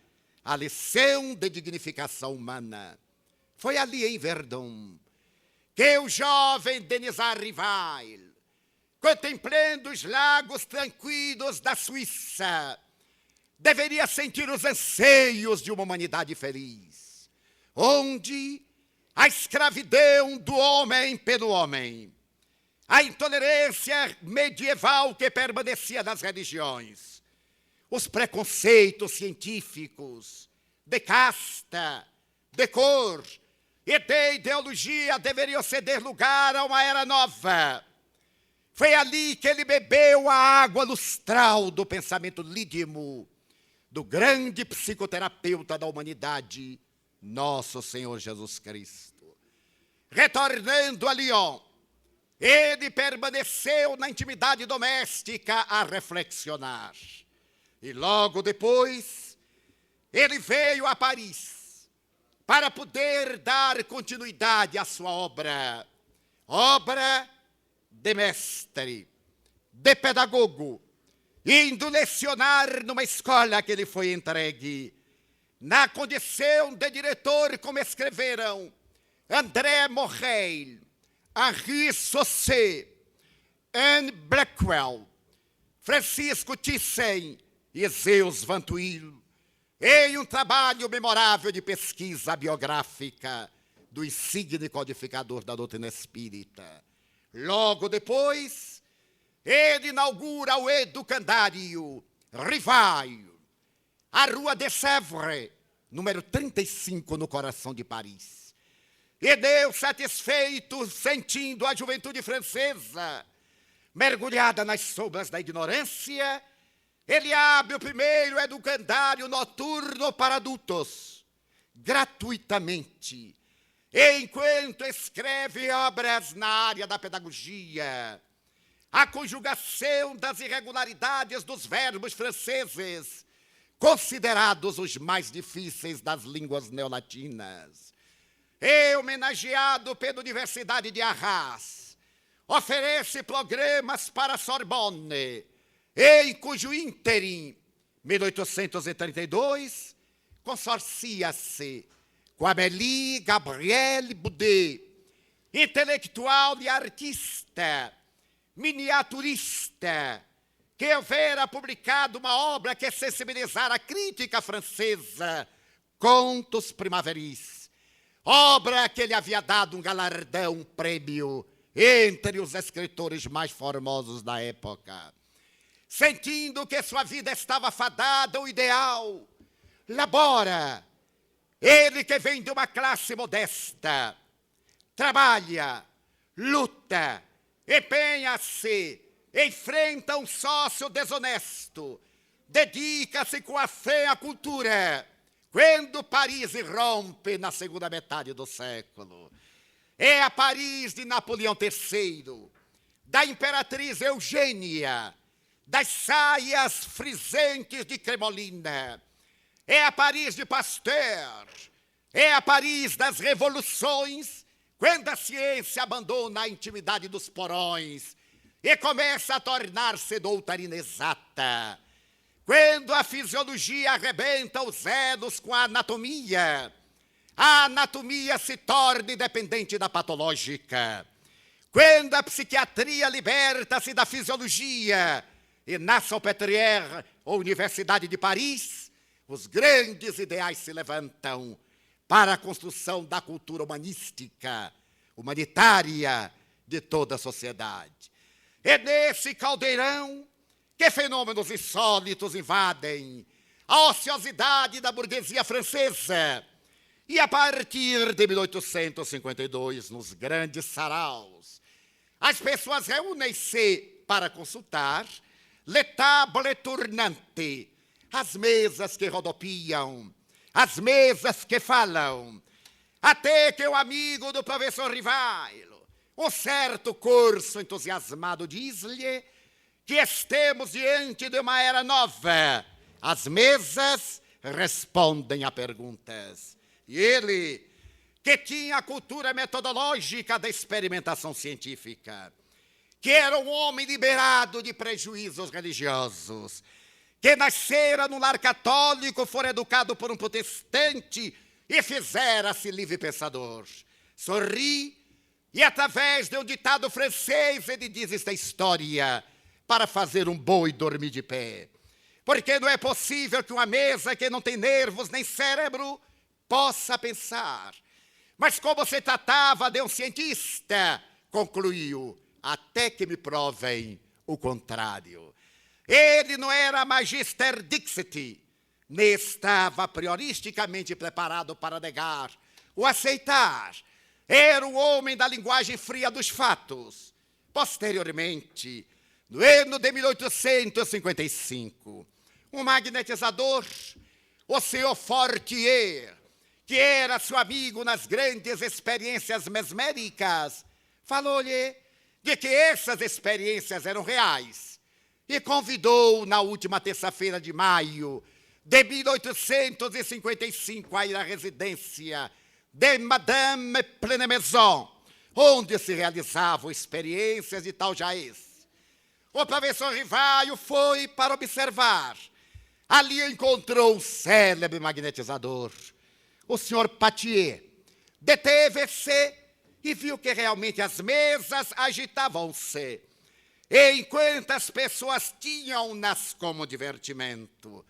a lição de dignificação humana. Foi ali em Verdun que o jovem Denis Arrival, contemplando os lagos tranquilos da Suíça, deveria sentir os anseios de uma humanidade feliz, onde a escravidão do homem pelo homem, a intolerância medieval que permanecia nas religiões, os preconceitos científicos, de casta, de cor e de ideologia deveriam ceder lugar a uma era nova. Foi ali que ele bebeu a água lustral do pensamento lídimo do grande psicoterapeuta da humanidade, nosso Senhor Jesus Cristo. Retornando a Lyon, ele permaneceu na intimidade doméstica a reflexionar. E logo depois, ele veio a Paris para poder dar continuidade à sua obra. Obra de mestre, de pedagogo, indo lecionar numa escola que lhe foi entregue, na condição de diretor, como escreveram André Morel, Henri Saussé, Anne Blackwell, Francisco Thyssen e Zeus Van Tuyl, em um trabalho memorável de pesquisa biográfica do insigne codificador da doutrina espírita. Logo depois, ele inaugura o educandário Rivail, a Rua de Sèvres, número 35, no coração de Paris. E Deus, satisfeito, sentindo a juventude francesa mergulhada nas sombras da ignorância, ele abre o primeiro educandário noturno para adultos, gratuitamente, enquanto escreve obras na área da pedagogia, a conjugação das irregularidades dos verbos franceses, considerados os mais difíceis das línguas neolatinas. E, homenageado pela Universidade de Arras, oferece programas para a Sorbonne, em cujo ínterim, 1832, consorcia-se com Amélie Gabrielle Boudet, intelectual e artista, miniaturista, que houvera publicado uma obra que sensibilizara a crítica francesa, Contos Primaveris, obra que lhe havia dado um galardão, um prêmio, entre os escritores mais formosos da época. Sentindo que sua vida estava fadada ao ideal, labora. Ele que vem de uma classe modesta, trabalha, luta, empenha-se, enfrenta um sócio desonesto, dedica-se com a fé à cultura, quando Paris irrompe na segunda metade do século. É a Paris de Napoleão III, da imperatriz Eugênia, das saias frisantes de Cremolina. É a Paris de Pasteur, é a Paris das revoluções, quando a ciência abandona a intimidade dos porões e começa a tornar-se doutrina exata. Quando a fisiologia arrebenta os elos com a anatomia se torna independente da patológica. Quando a psiquiatria liberta-se da fisiologia e na Salpêtrière, ou Universidade de Paris, os grandes ideais se levantam para a construção da cultura humanística, humanitária de toda a sociedade. É nesse caldeirão que fenômenos insólitos invadem a ociosidade da burguesia francesa. E a partir de 1852, nos grandes saraus, as pessoas reúnem-se para consultar les tables tournantes, as mesas que rodopiam, as mesas que falam, até que o amigo do professor Rivail, um certo curso entusiasmado, diz-lhe que estemos diante de uma era nova. As mesas respondem a perguntas. E ele, que tinha a cultura metodológica da experimentação científica, que era um homem liberado de prejuízos religiosos, que nascera num lar católico, fora educado por um protestante e fizera-se livre pensador. Sorri e, através de um ditado francês, ele diz esta história para fazer um boi dormir de pé. Porque não é possível que uma mesa que não tem nervos nem cérebro possa pensar. Mas como se tratava de um cientista, concluiu, até que me provem o contrário. Ele não era magister dixit, nem estava prioristicamente preparado para negar ou aceitar. Era um homem da linguagem fria dos fatos. Posteriormente, no ano de 1855, um magnetizador, o senhor Fortier, que era seu amigo nas grandes experiências mesméricas, falou-lhe de que essas experiências eram reais e convidou na última terça-feira de maio de 1855 a ir à residência de Madame Plenemaison, onde se realizavam experiências de tal jaez. O professor Rivaio foi para observar. Ali encontrou o célebre magnetizador. O senhor Patier deteve-se e viu que realmente as mesas agitavam-se, enquanto as pessoas tinham-nas como divertimento.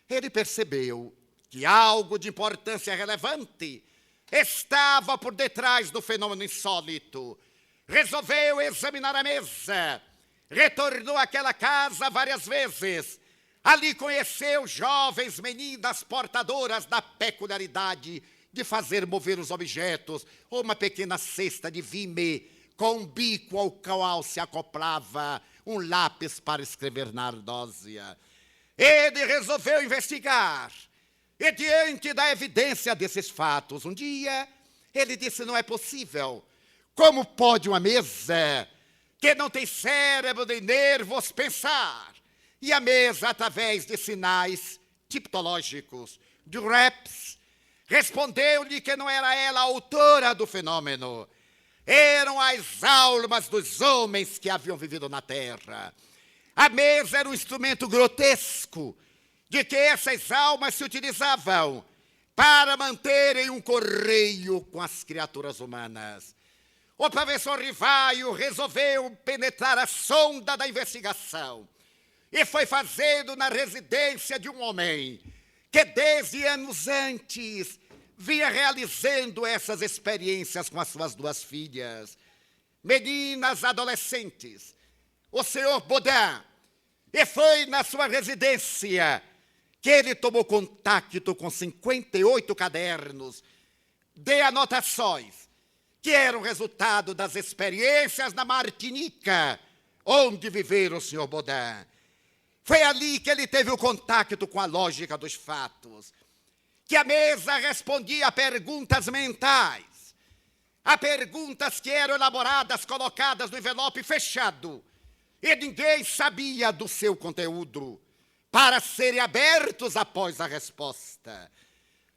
Ele percebeu que algo de importância relevante estava por detrás do fenômeno insólito. Resolveu examinar a mesa. Retornou àquela casa várias vezes. Ali conheceu jovens meninas portadoras da peculiaridade de fazer mover os objetos, ou uma pequena cesta de vime com um bico ao qual se acoplava um lápis para escrever na ardósia. Ele resolveu investigar. E diante da evidência desses fatos, um dia, ele disse, não é possível. Como pode uma mesa que não tem cérebro nem nervos pensar? E a mesa, através de sinais tipológicos, de raps, respondeu-lhe que não era ela a autora do fenômeno. Eram as almas dos homens que haviam vivido na Terra. A mesa era um instrumento grotesco de que essas almas se utilizavam para manterem um correio com as criaturas humanas. O professor Rivaio resolveu penetrar a sonda da investigação e foi fazendo na residência de um homem que 10 anos antes vinha realizando essas experiências com as suas 2 filhas, meninas adolescentes, o senhor Baudin, e foi na sua residência que ele tomou contato com 58 cadernos de anotações, que eram resultado das experiências na Martinica, onde vivera o senhor Baudin. Foi ali que ele teve o contato com a lógica dos fatos, que a mesa respondia a perguntas mentais, a perguntas que eram elaboradas, colocadas no envelope fechado, e ninguém sabia do seu conteúdo, para serem abertos após a resposta.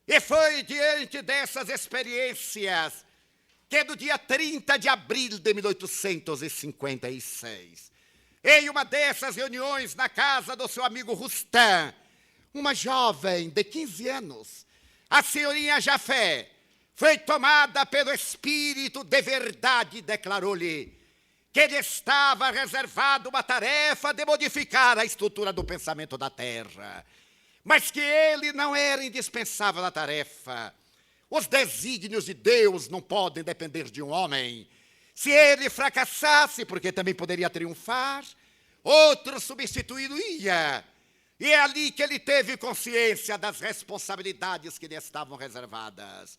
E foi diante dessas experiências que no dia 30 de abril de 1856, em uma dessas reuniões na casa do seu amigo Roustan, uma jovem de 15 anos, a senhorinha Jafé, foi tomada pelo espírito de verdade e declarou-lhe que lhe estava reservada uma tarefa de modificar a estrutura do pensamento da Terra, mas que ele não era indispensável na tarefa. Os desígnios de Deus não podem depender de um homem. Se ele fracassasse, porque também poderia triunfar, outro substituiria. E é ali que ele teve consciência das responsabilidades que lhe estavam reservadas.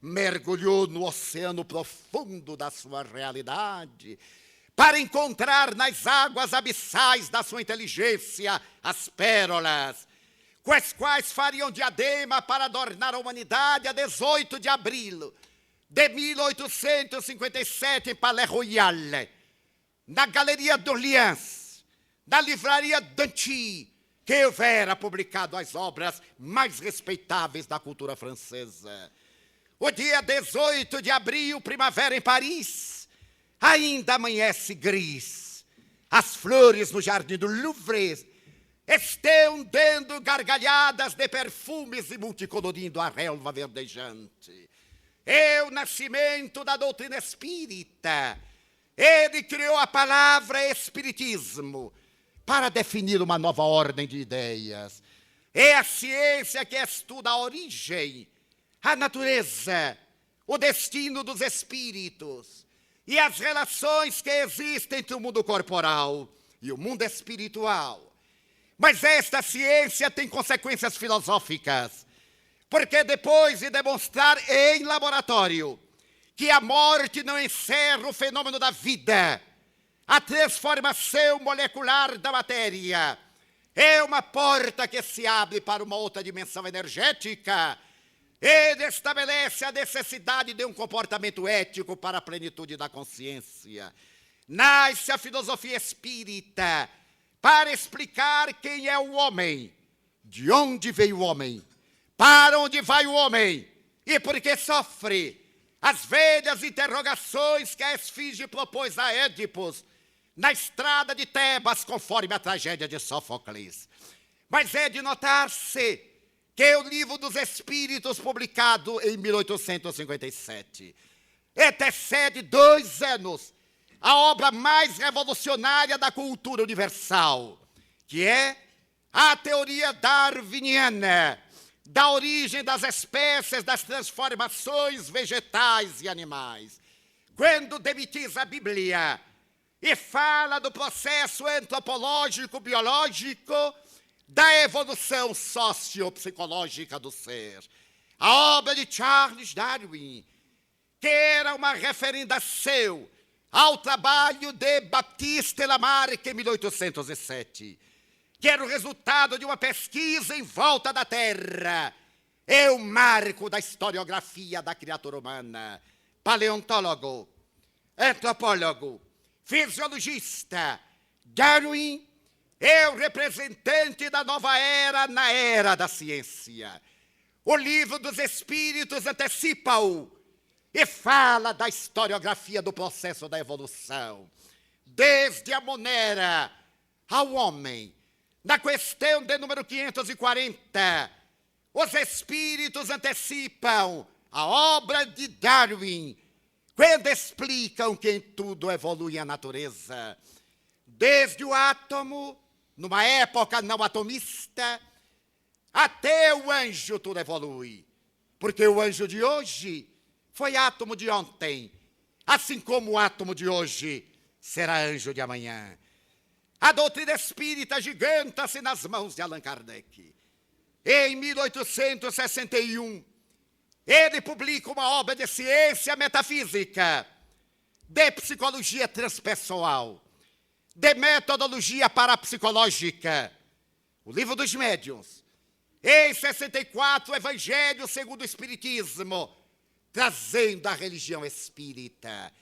Mergulhou no oceano profundo da sua realidade para encontrar nas águas abissais da sua inteligência as pérolas, com as quais fariam diadema para adornar a humanidade a 18 de abril de 1857 em Palais Royal, na Galeria d'Orléans, na livraria Danty, que houvera publicado as obras mais respeitáveis da cultura francesa. O dia 18 de abril, primavera em Paris, ainda amanhece gris. As flores no jardim do Louvre estão dando gargalhadas de perfumes e multicolorindo a relva verdejante. É o nascimento da doutrina espírita. Ele criou a palavra espiritismo para definir uma nova ordem de ideias. É a ciência que estuda a origem, a natureza, o destino dos espíritos e as relações que existem entre o mundo corporal e o mundo espiritual. Mas esta ciência tem consequências filosóficas, porque depois de demonstrar em laboratório que a morte não encerra o fenômeno da vida, a transformação molecular da matéria é uma porta que se abre para uma outra dimensão energética. Ele estabelece a necessidade de um comportamento ético para a plenitude da consciência. Nasce a filosofia espírita para explicar quem é o homem, de onde veio o homem, para onde vai o homem e por que sofre. As velhas interrogações que a Esfinge propôs a Édipos na estrada de Tebas, conforme a tragédia de Sófocles. Mas é de notar-se que o Livro dos Espíritos, publicado em 1857, antecede 2 anos a obra mais revolucionária da cultura universal, que é a teoria darwiniana, da origem das espécies, das transformações vegetais e animais. Quando demitiza a Bíblia e fala do processo antropológico, biológico, da evolução sociopsicológica do ser. A obra de Charles Darwin, que era uma referendação ao trabalho de Baptiste Lamarck em 1807, que era o resultado de uma pesquisa em volta da Terra, é o marco da historiografia da criatura humana. Paleontólogo, antropólogo, fisiologista, Darwin é o representante da nova era na era da ciência. O Livro dos Espíritos antecipa-o e fala da historiografia do processo da evolução, desde a monera ao homem. Na questão de número 540, os Espíritos antecipam a obra de Darwin, quando explicam que em tudo evolui a natureza. Desde o átomo, numa época não atomista, até o anjo tudo evolui. Porque o anjo de hoje foi átomo de ontem, assim como o átomo de hoje será anjo de amanhã. A doutrina espírita giganta-se nas mãos de Allan Kardec. Em 1861, ele publica uma obra de ciência metafísica, de psicologia transpessoal, de metodologia parapsicológica, o Livro dos Médiuns. Em 64, o Evangelho segundo o Espiritismo, trazendo a religião espírita,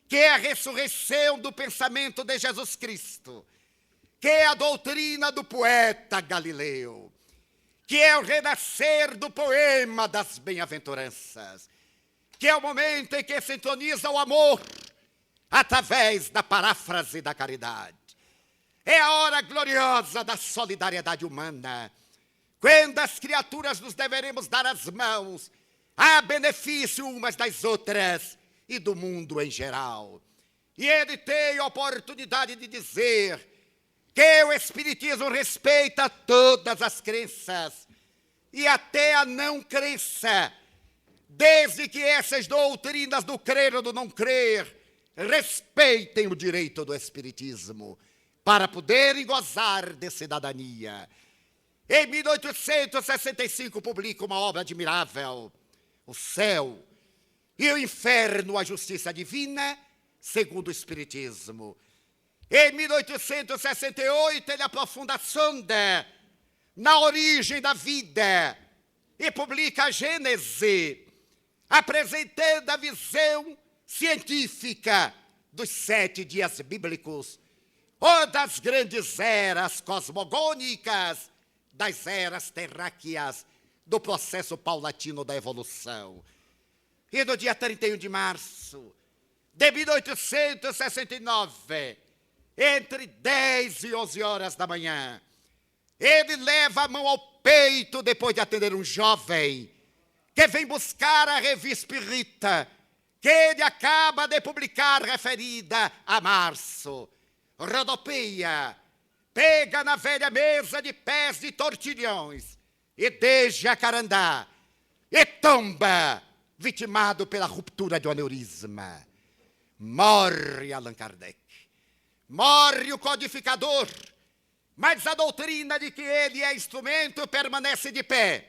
que é a ressurreição do pensamento de Jesus Cristo, que é a doutrina do poeta Galileu, que é o renascer do poema das bem-aventuranças, que é o momento em que sintoniza o amor através da paráfrase da caridade. É a hora gloriosa da solidariedade humana, quando as criaturas nos deveremos dar as mãos a benefício umas das outras e do mundo em geral. E ele tem a oportunidade de dizer que o Espiritismo respeita todas as crenças e até a não crença, desde que essas doutrinas do crer ou do não crer respeitem o direito do Espiritismo para poderem gozar de cidadania. Em 1865 publica uma obra admirável, O Céu e o Inferno, a Justiça Divina, segundo o Espiritismo. Em 1868, ele aprofunda a sonda na origem da vida e publica a Gênese, apresentando a visão científica dos 7 dias bíblicos, ou das grandes eras cosmogônicas, das eras terráqueas, do processo paulatino da evolução. E no dia 31 de março de 1869, entre 10 e 11 horas da manhã, ele leva a mão ao peito depois de atender um jovem que vem buscar a revista Espírita, que ele acaba de publicar, referida a março. Rodopeia, pega na velha mesa de pés de tortilhões e desde Jacarandá e tomba, vitimado pela ruptura de um aneurisma. Morre Allan Kardec. Morre o codificador, mas a doutrina de que ele é instrumento permanece de pé.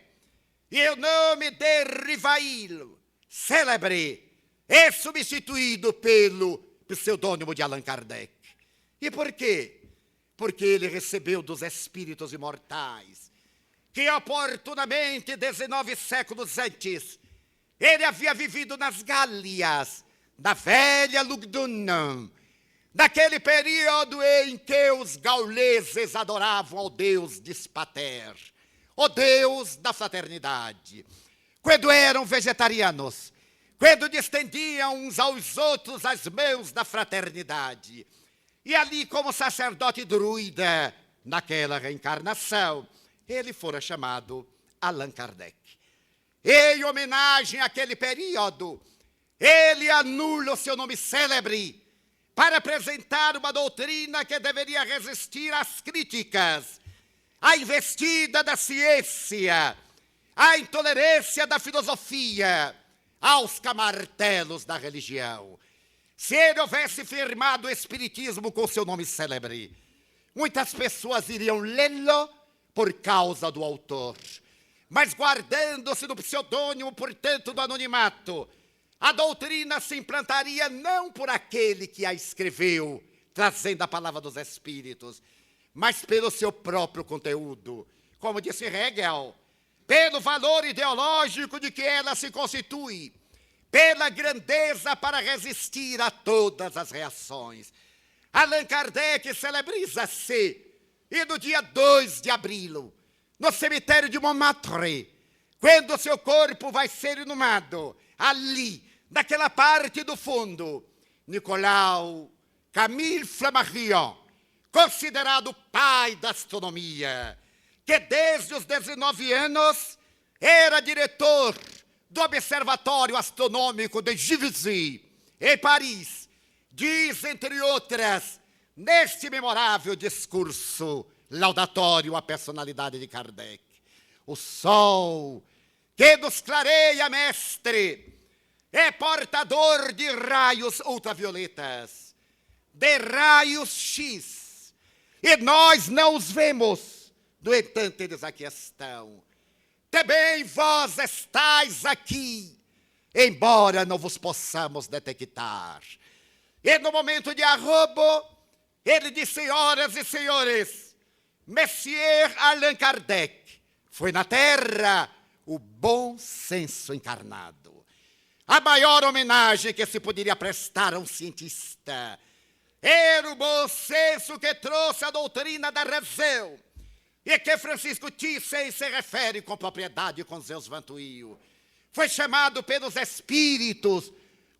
E o nome de Rivail, célebre, é substituído pelo pseudônimo de Allan Kardec. E por quê? Porque ele recebeu dos espíritos imortais, que oportunamente, 19 séculos antes, ele havia vivido nas Gálias, da velha Lugdunum, naquele período em que os gauleses adoravam ao deus Dispater, o deus da fraternidade, quando eram vegetarianos, quando distendiam uns aos outros as mãos da fraternidade. E ali, como sacerdote druida, naquela reencarnação, ele fora chamado Allan Kardec. Em homenagem àquele período, ele anula o seu nome célebre para apresentar uma doutrina que deveria resistir às críticas, à investida da ciência, à intolerância da filosofia, aos camartelos da religião. Se ele houvesse firmado o espiritismo com seu nome célebre, muitas pessoas iriam lê-lo por causa do autor. Mas guardando-se do pseudônimo, portanto, do anonimato, a doutrina se implantaria não por aquele que a escreveu, trazendo a palavra dos Espíritos, mas pelo seu próprio conteúdo. Como disse Hegel, pelo valor ideológico de que ela se constitui, pela grandeza para resistir a todas as reações. Allan Kardec celebriza-se, e no dia 2 de abril, no cemitério de Montmartre, quando seu corpo vai ser inumado, ali, naquela parte do fundo, Nicolau Camille Flammarion, considerado o pai da astronomia, que desde os 19 anos era diretor do Observatório Astronômico de Givenchy, em Paris, diz, entre outras, neste memorável discurso laudatório à personalidade de Kardec: o sol que nos clareia, mestre, é portador de raios ultravioletas, de raios X, e nós não os vemos, no entanto, eles aqui estão. Também vós estáis aqui, embora não vos possamos detectar. E no momento de arrobo, ele disse: senhoras e senhores, Monsieur Allan Kardec foi na Terra o bom senso encarnado. A maior homenagem que se poderia prestar a um cientista era o bom senso que trouxe a doutrina da razão, e que Francisco Thyssen se refere com propriedade com Zeus Vantuil. Foi chamado pelos Espíritos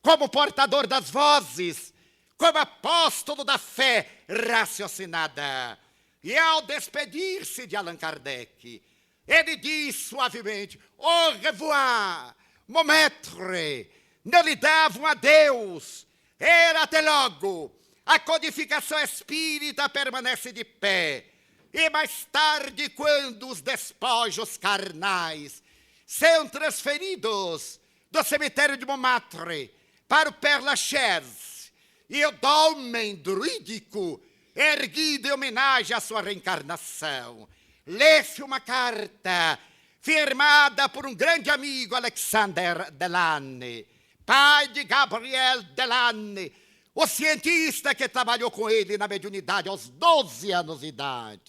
como portador das vozes, como apóstolo da fé raciocinada. E ao despedir-se de Allan Kardec, ele diz suavemente: au revoir, mon maître. Não lhe dava um adeus, era até logo. A codificação espírita permanece de pé. E mais tarde, quando os despojos carnais são transferidos do cemitério de Montmartre para o Père Lachaise, e o dolmen druídico, erguido em homenagem à sua reencarnação, lê-se uma carta firmada por um grande amigo, Alexander Delanne, pai de Gabriel Delanne, o cientista que trabalhou com ele na mediunidade aos 12 anos de idade,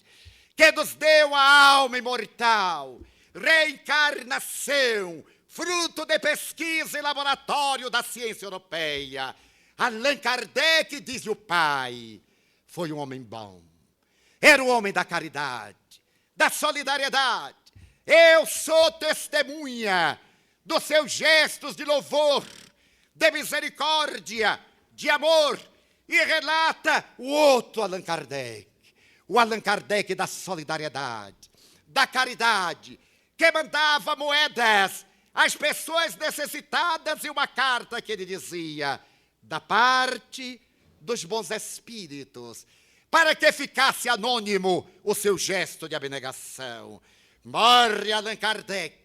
que nos deu a alma imortal, reencarnação, fruto de pesquisa em laboratório da ciência europeia. Allan Kardec, diz o pai, foi um homem bom. Era um homem da caridade, da solidariedade. Eu sou testemunha dos seus gestos de louvor, de misericórdia, de amor. E relata o outro Allan Kardec, o Allan Kardec da solidariedade, da caridade, que mandava moedas às pessoas necessitadas, e uma carta que ele dizia: da parte dos bons espíritos, para que ficasse anônimo o seu gesto de abnegação. Morre Allan Kardec,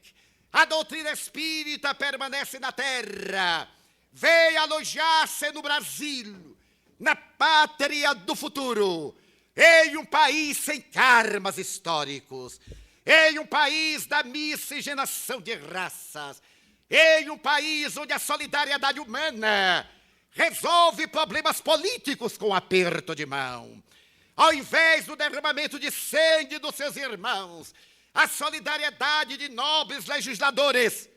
a doutrina espírita permanece na terra, veio alojar-se no Brasil, na pátria do futuro, em um país sem karmas históricos, em um país da miscigenação de raças, em um país onde a solidariedade humana resolve problemas políticos com aperto de mão. Ao invés do derramamento de sangue dos seus irmãos, a solidariedade de nobres legisladores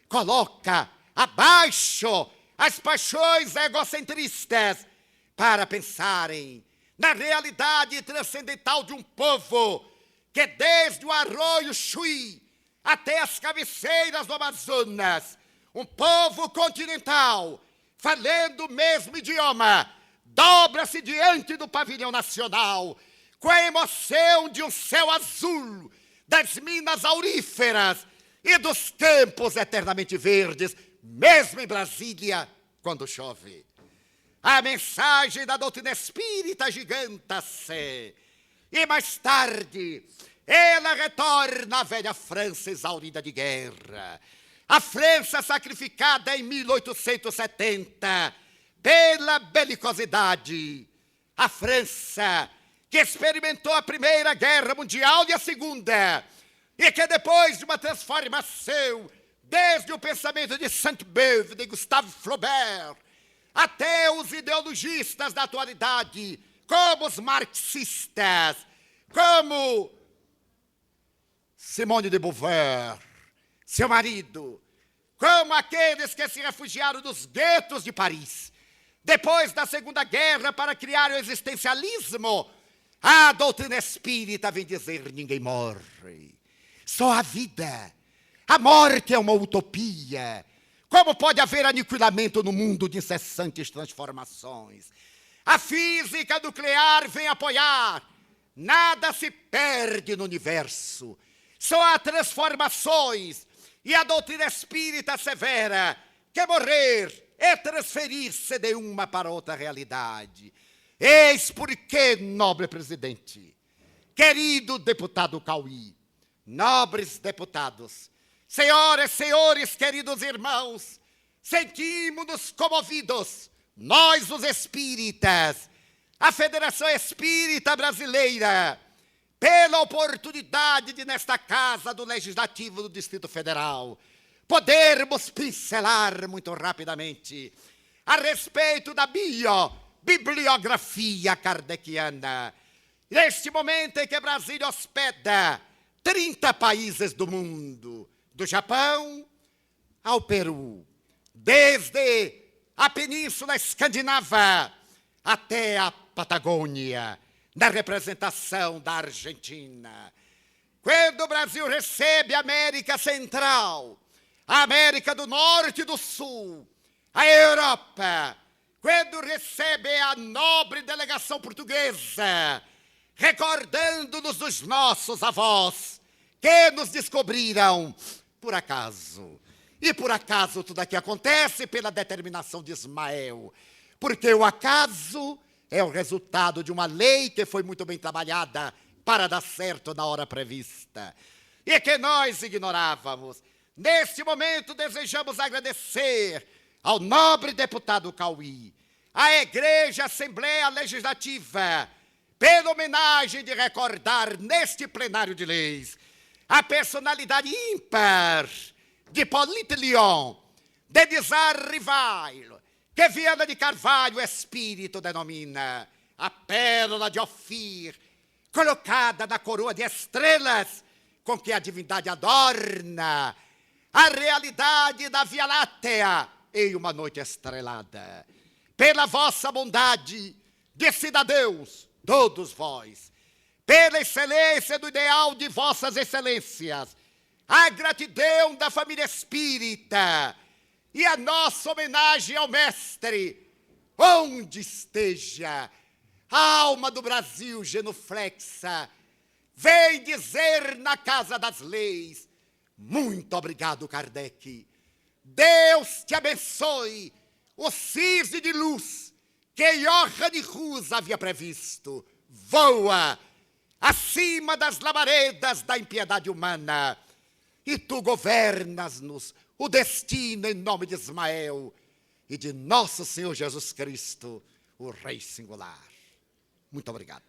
coloca abaixo as paixões egocentristas para pensarem na realidade transcendental de um povo que, desde o arroio Chuí até as cabeceiras do Amazonas, um povo continental, falando o mesmo idioma, dobra-se diante do pavilhão nacional, com a emoção de um céu azul, das minas auríferas e dos campos eternamente verdes, mesmo em Brasília, quando chove. A mensagem da doutrina espírita agiganta-se, e mais tarde ela retorna à velha França exaurida de guerra. A França sacrificada em 1870 pela belicosidade. A França que experimentou a Primeira Guerra Mundial e a Segunda, e que depois de uma transformação, desde o pensamento de Sainte-Beuve, de Gustave Flaubert, até os ideologistas da atualidade, como os marxistas, como Simone de Beauvoir, seu marido, como aqueles que se refugiaram dos guetos de Paris, depois da Segunda Guerra, para criar o existencialismo. A doutrina espírita vem dizer: ninguém morre, só a vida. A morte é uma utopia. Como pode haver aniquilamento no mundo de incessantes transformações? A física nuclear vem apoiar. Nada se perde no universo. Só há transformações. E a doutrina espírita assevera que morrer é transferir-se de uma para outra realidade. Eis porque, nobre presidente, querido deputado Cauí, nobres deputados, senhoras e senhores, queridos irmãos, sentimos-nos comovidos, nós os espíritas, a Federação Espírita Brasileira, pela oportunidade de, nesta Casa do Legislativo do Distrito Federal, podermos pincelar muito rapidamente a respeito da bibliografia kardeciana. Neste momento em que Brasília hospeda 30 países do mundo, do Japão ao Peru, desde a Península Escandinava até a Patagônia, na representação da Argentina. Quando o Brasil recebe a América Central, a América do Norte e do Sul, a Europa, quando recebe a nobre delegação portuguesa, recordando-nos dos nossos avós, que nos descobriram por acaso. E por acaso tudo aqui acontece pela determinação de Ismael, porque o acaso é o resultado de uma lei que foi muito bem trabalhada para dar certo na hora prevista, e que nós ignorávamos. Neste momento desejamos agradecer ao nobre deputado Cauí, à Igreja Assembleia Legislativa, pela homenagem de recordar neste plenário de leis a personalidade ímpar de Hippolyte Lyon, de Nizar Rivail, que Viana de Carvalho, espírito, denomina a pérola de Ofir, colocada na coroa de estrelas com que a divindade adorna a realidade da Via Láctea em uma noite estrelada. Pela vossa bondade de cidadãos, todos vós, pela excelência do ideal de vossas excelências, a gratidão da família espírita e a nossa homenagem ao mestre, onde esteja a alma do Brasil genuflexa, vem dizer na Casa das Leis: muito obrigado, Kardec. Deus te abençoe. O cisne de luz que Johann Rus havia previsto voa acima das labaredas da impiedade humana, e tu governas-nos o destino em nome de Ismael e de nosso Senhor Jesus Cristo, o Rei singular. Muito obrigado.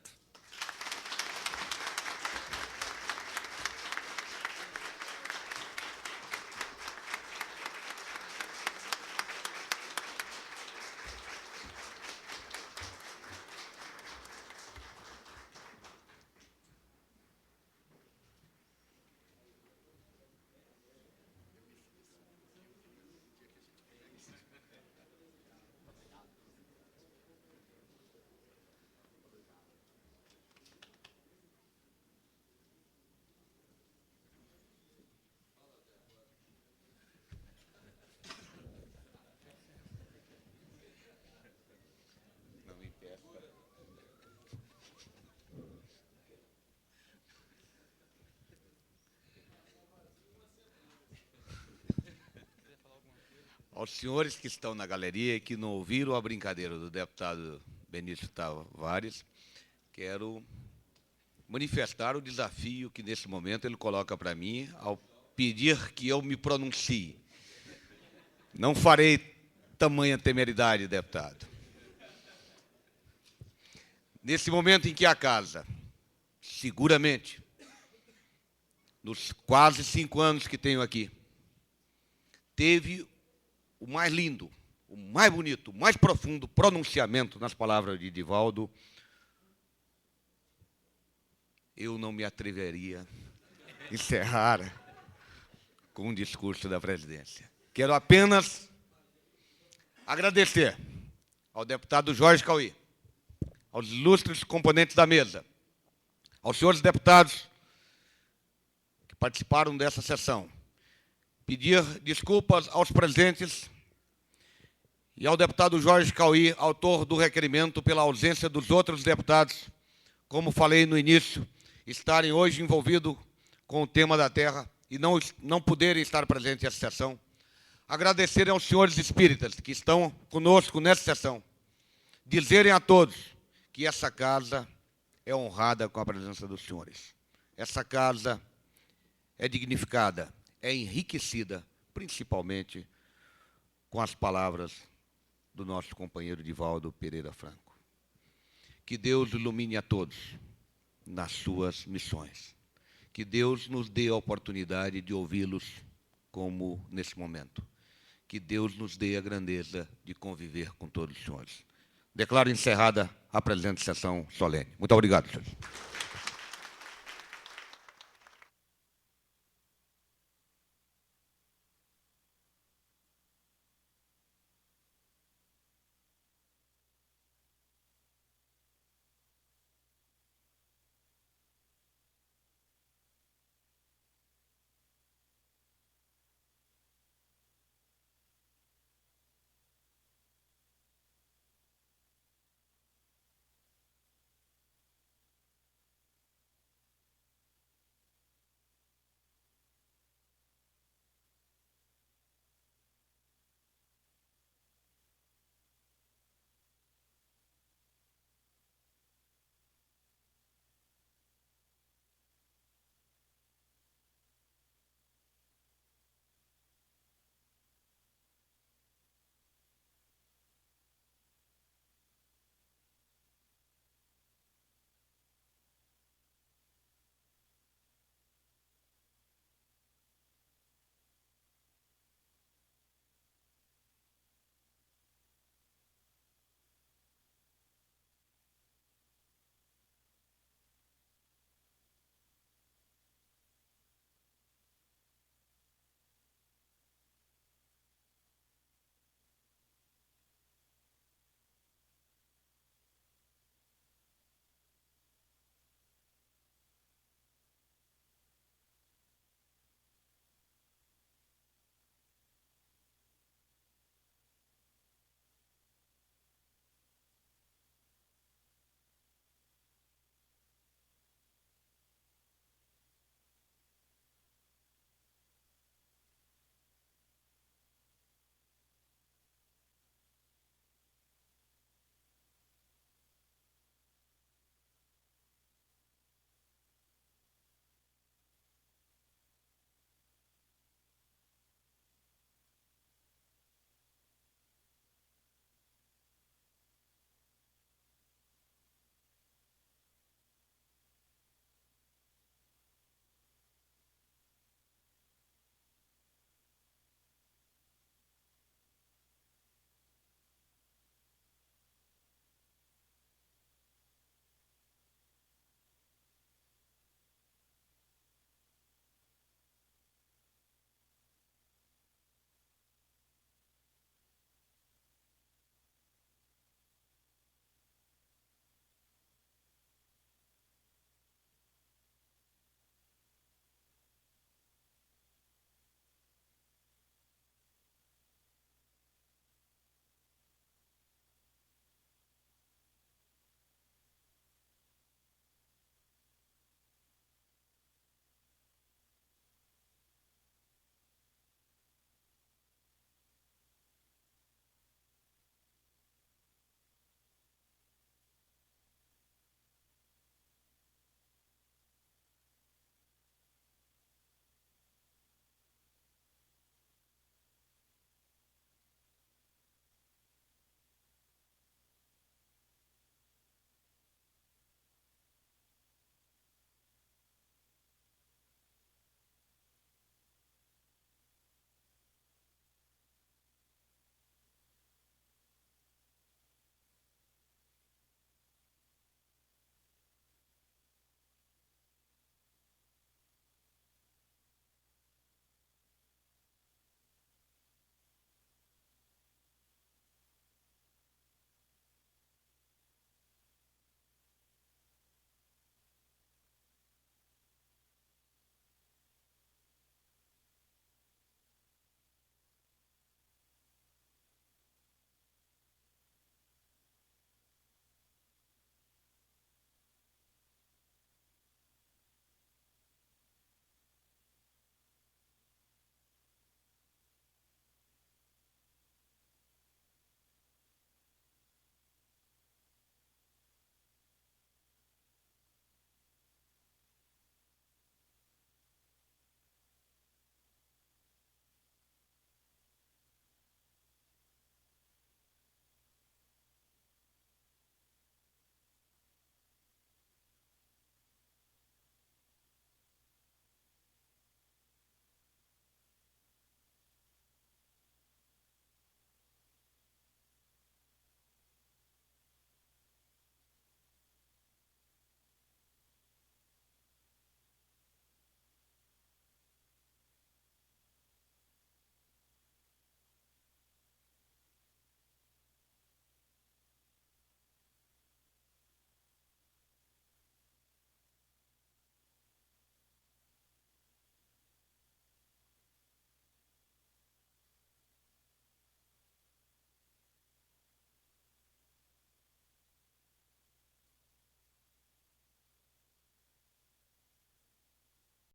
Aos senhores que estão na galeria e que não ouviram a brincadeira do deputado Benício Tavares, quero manifestar o desafio que, nesse momento, ele coloca para mim ao pedir que eu me pronuncie. Não farei tamanha temeridade, deputado. Nesse momento em que a casa, seguramente, nos quase 5 anos que tenho aqui, teve o mais lindo, o mais bonito, o mais profundo pronunciamento nas palavras de Divaldo, eu não me atreveria a encerrar com um discurso da presidência. Quero apenas agradecer ao deputado Jorge Cauí, aos ilustres componentes da mesa, aos senhores deputados que participaram dessa sessão, pedir desculpas aos presentes e ao deputado Jorge Cauí, autor do requerimento, pela ausência dos outros deputados, como falei no início, estarem hoje envolvidos com o tema da terra e não poderem estar presentes nessa sessão. Agradecer aos senhores espíritas que estão conosco nessa sessão, dizerem a todos que essa casa é honrada com a presença dos senhores. Essa casa é dignificada, é enriquecida, principalmente com as palavras do nosso companheiro Divaldo Pereira Franco. Que Deus ilumine a todos nas suas missões. Que Deus nos dê a oportunidade de ouvi-los como nesse momento. Que Deus nos dê a grandeza de conviver com todos os senhores. Declaro encerrada a presente sessão solene. Muito obrigado, senhores.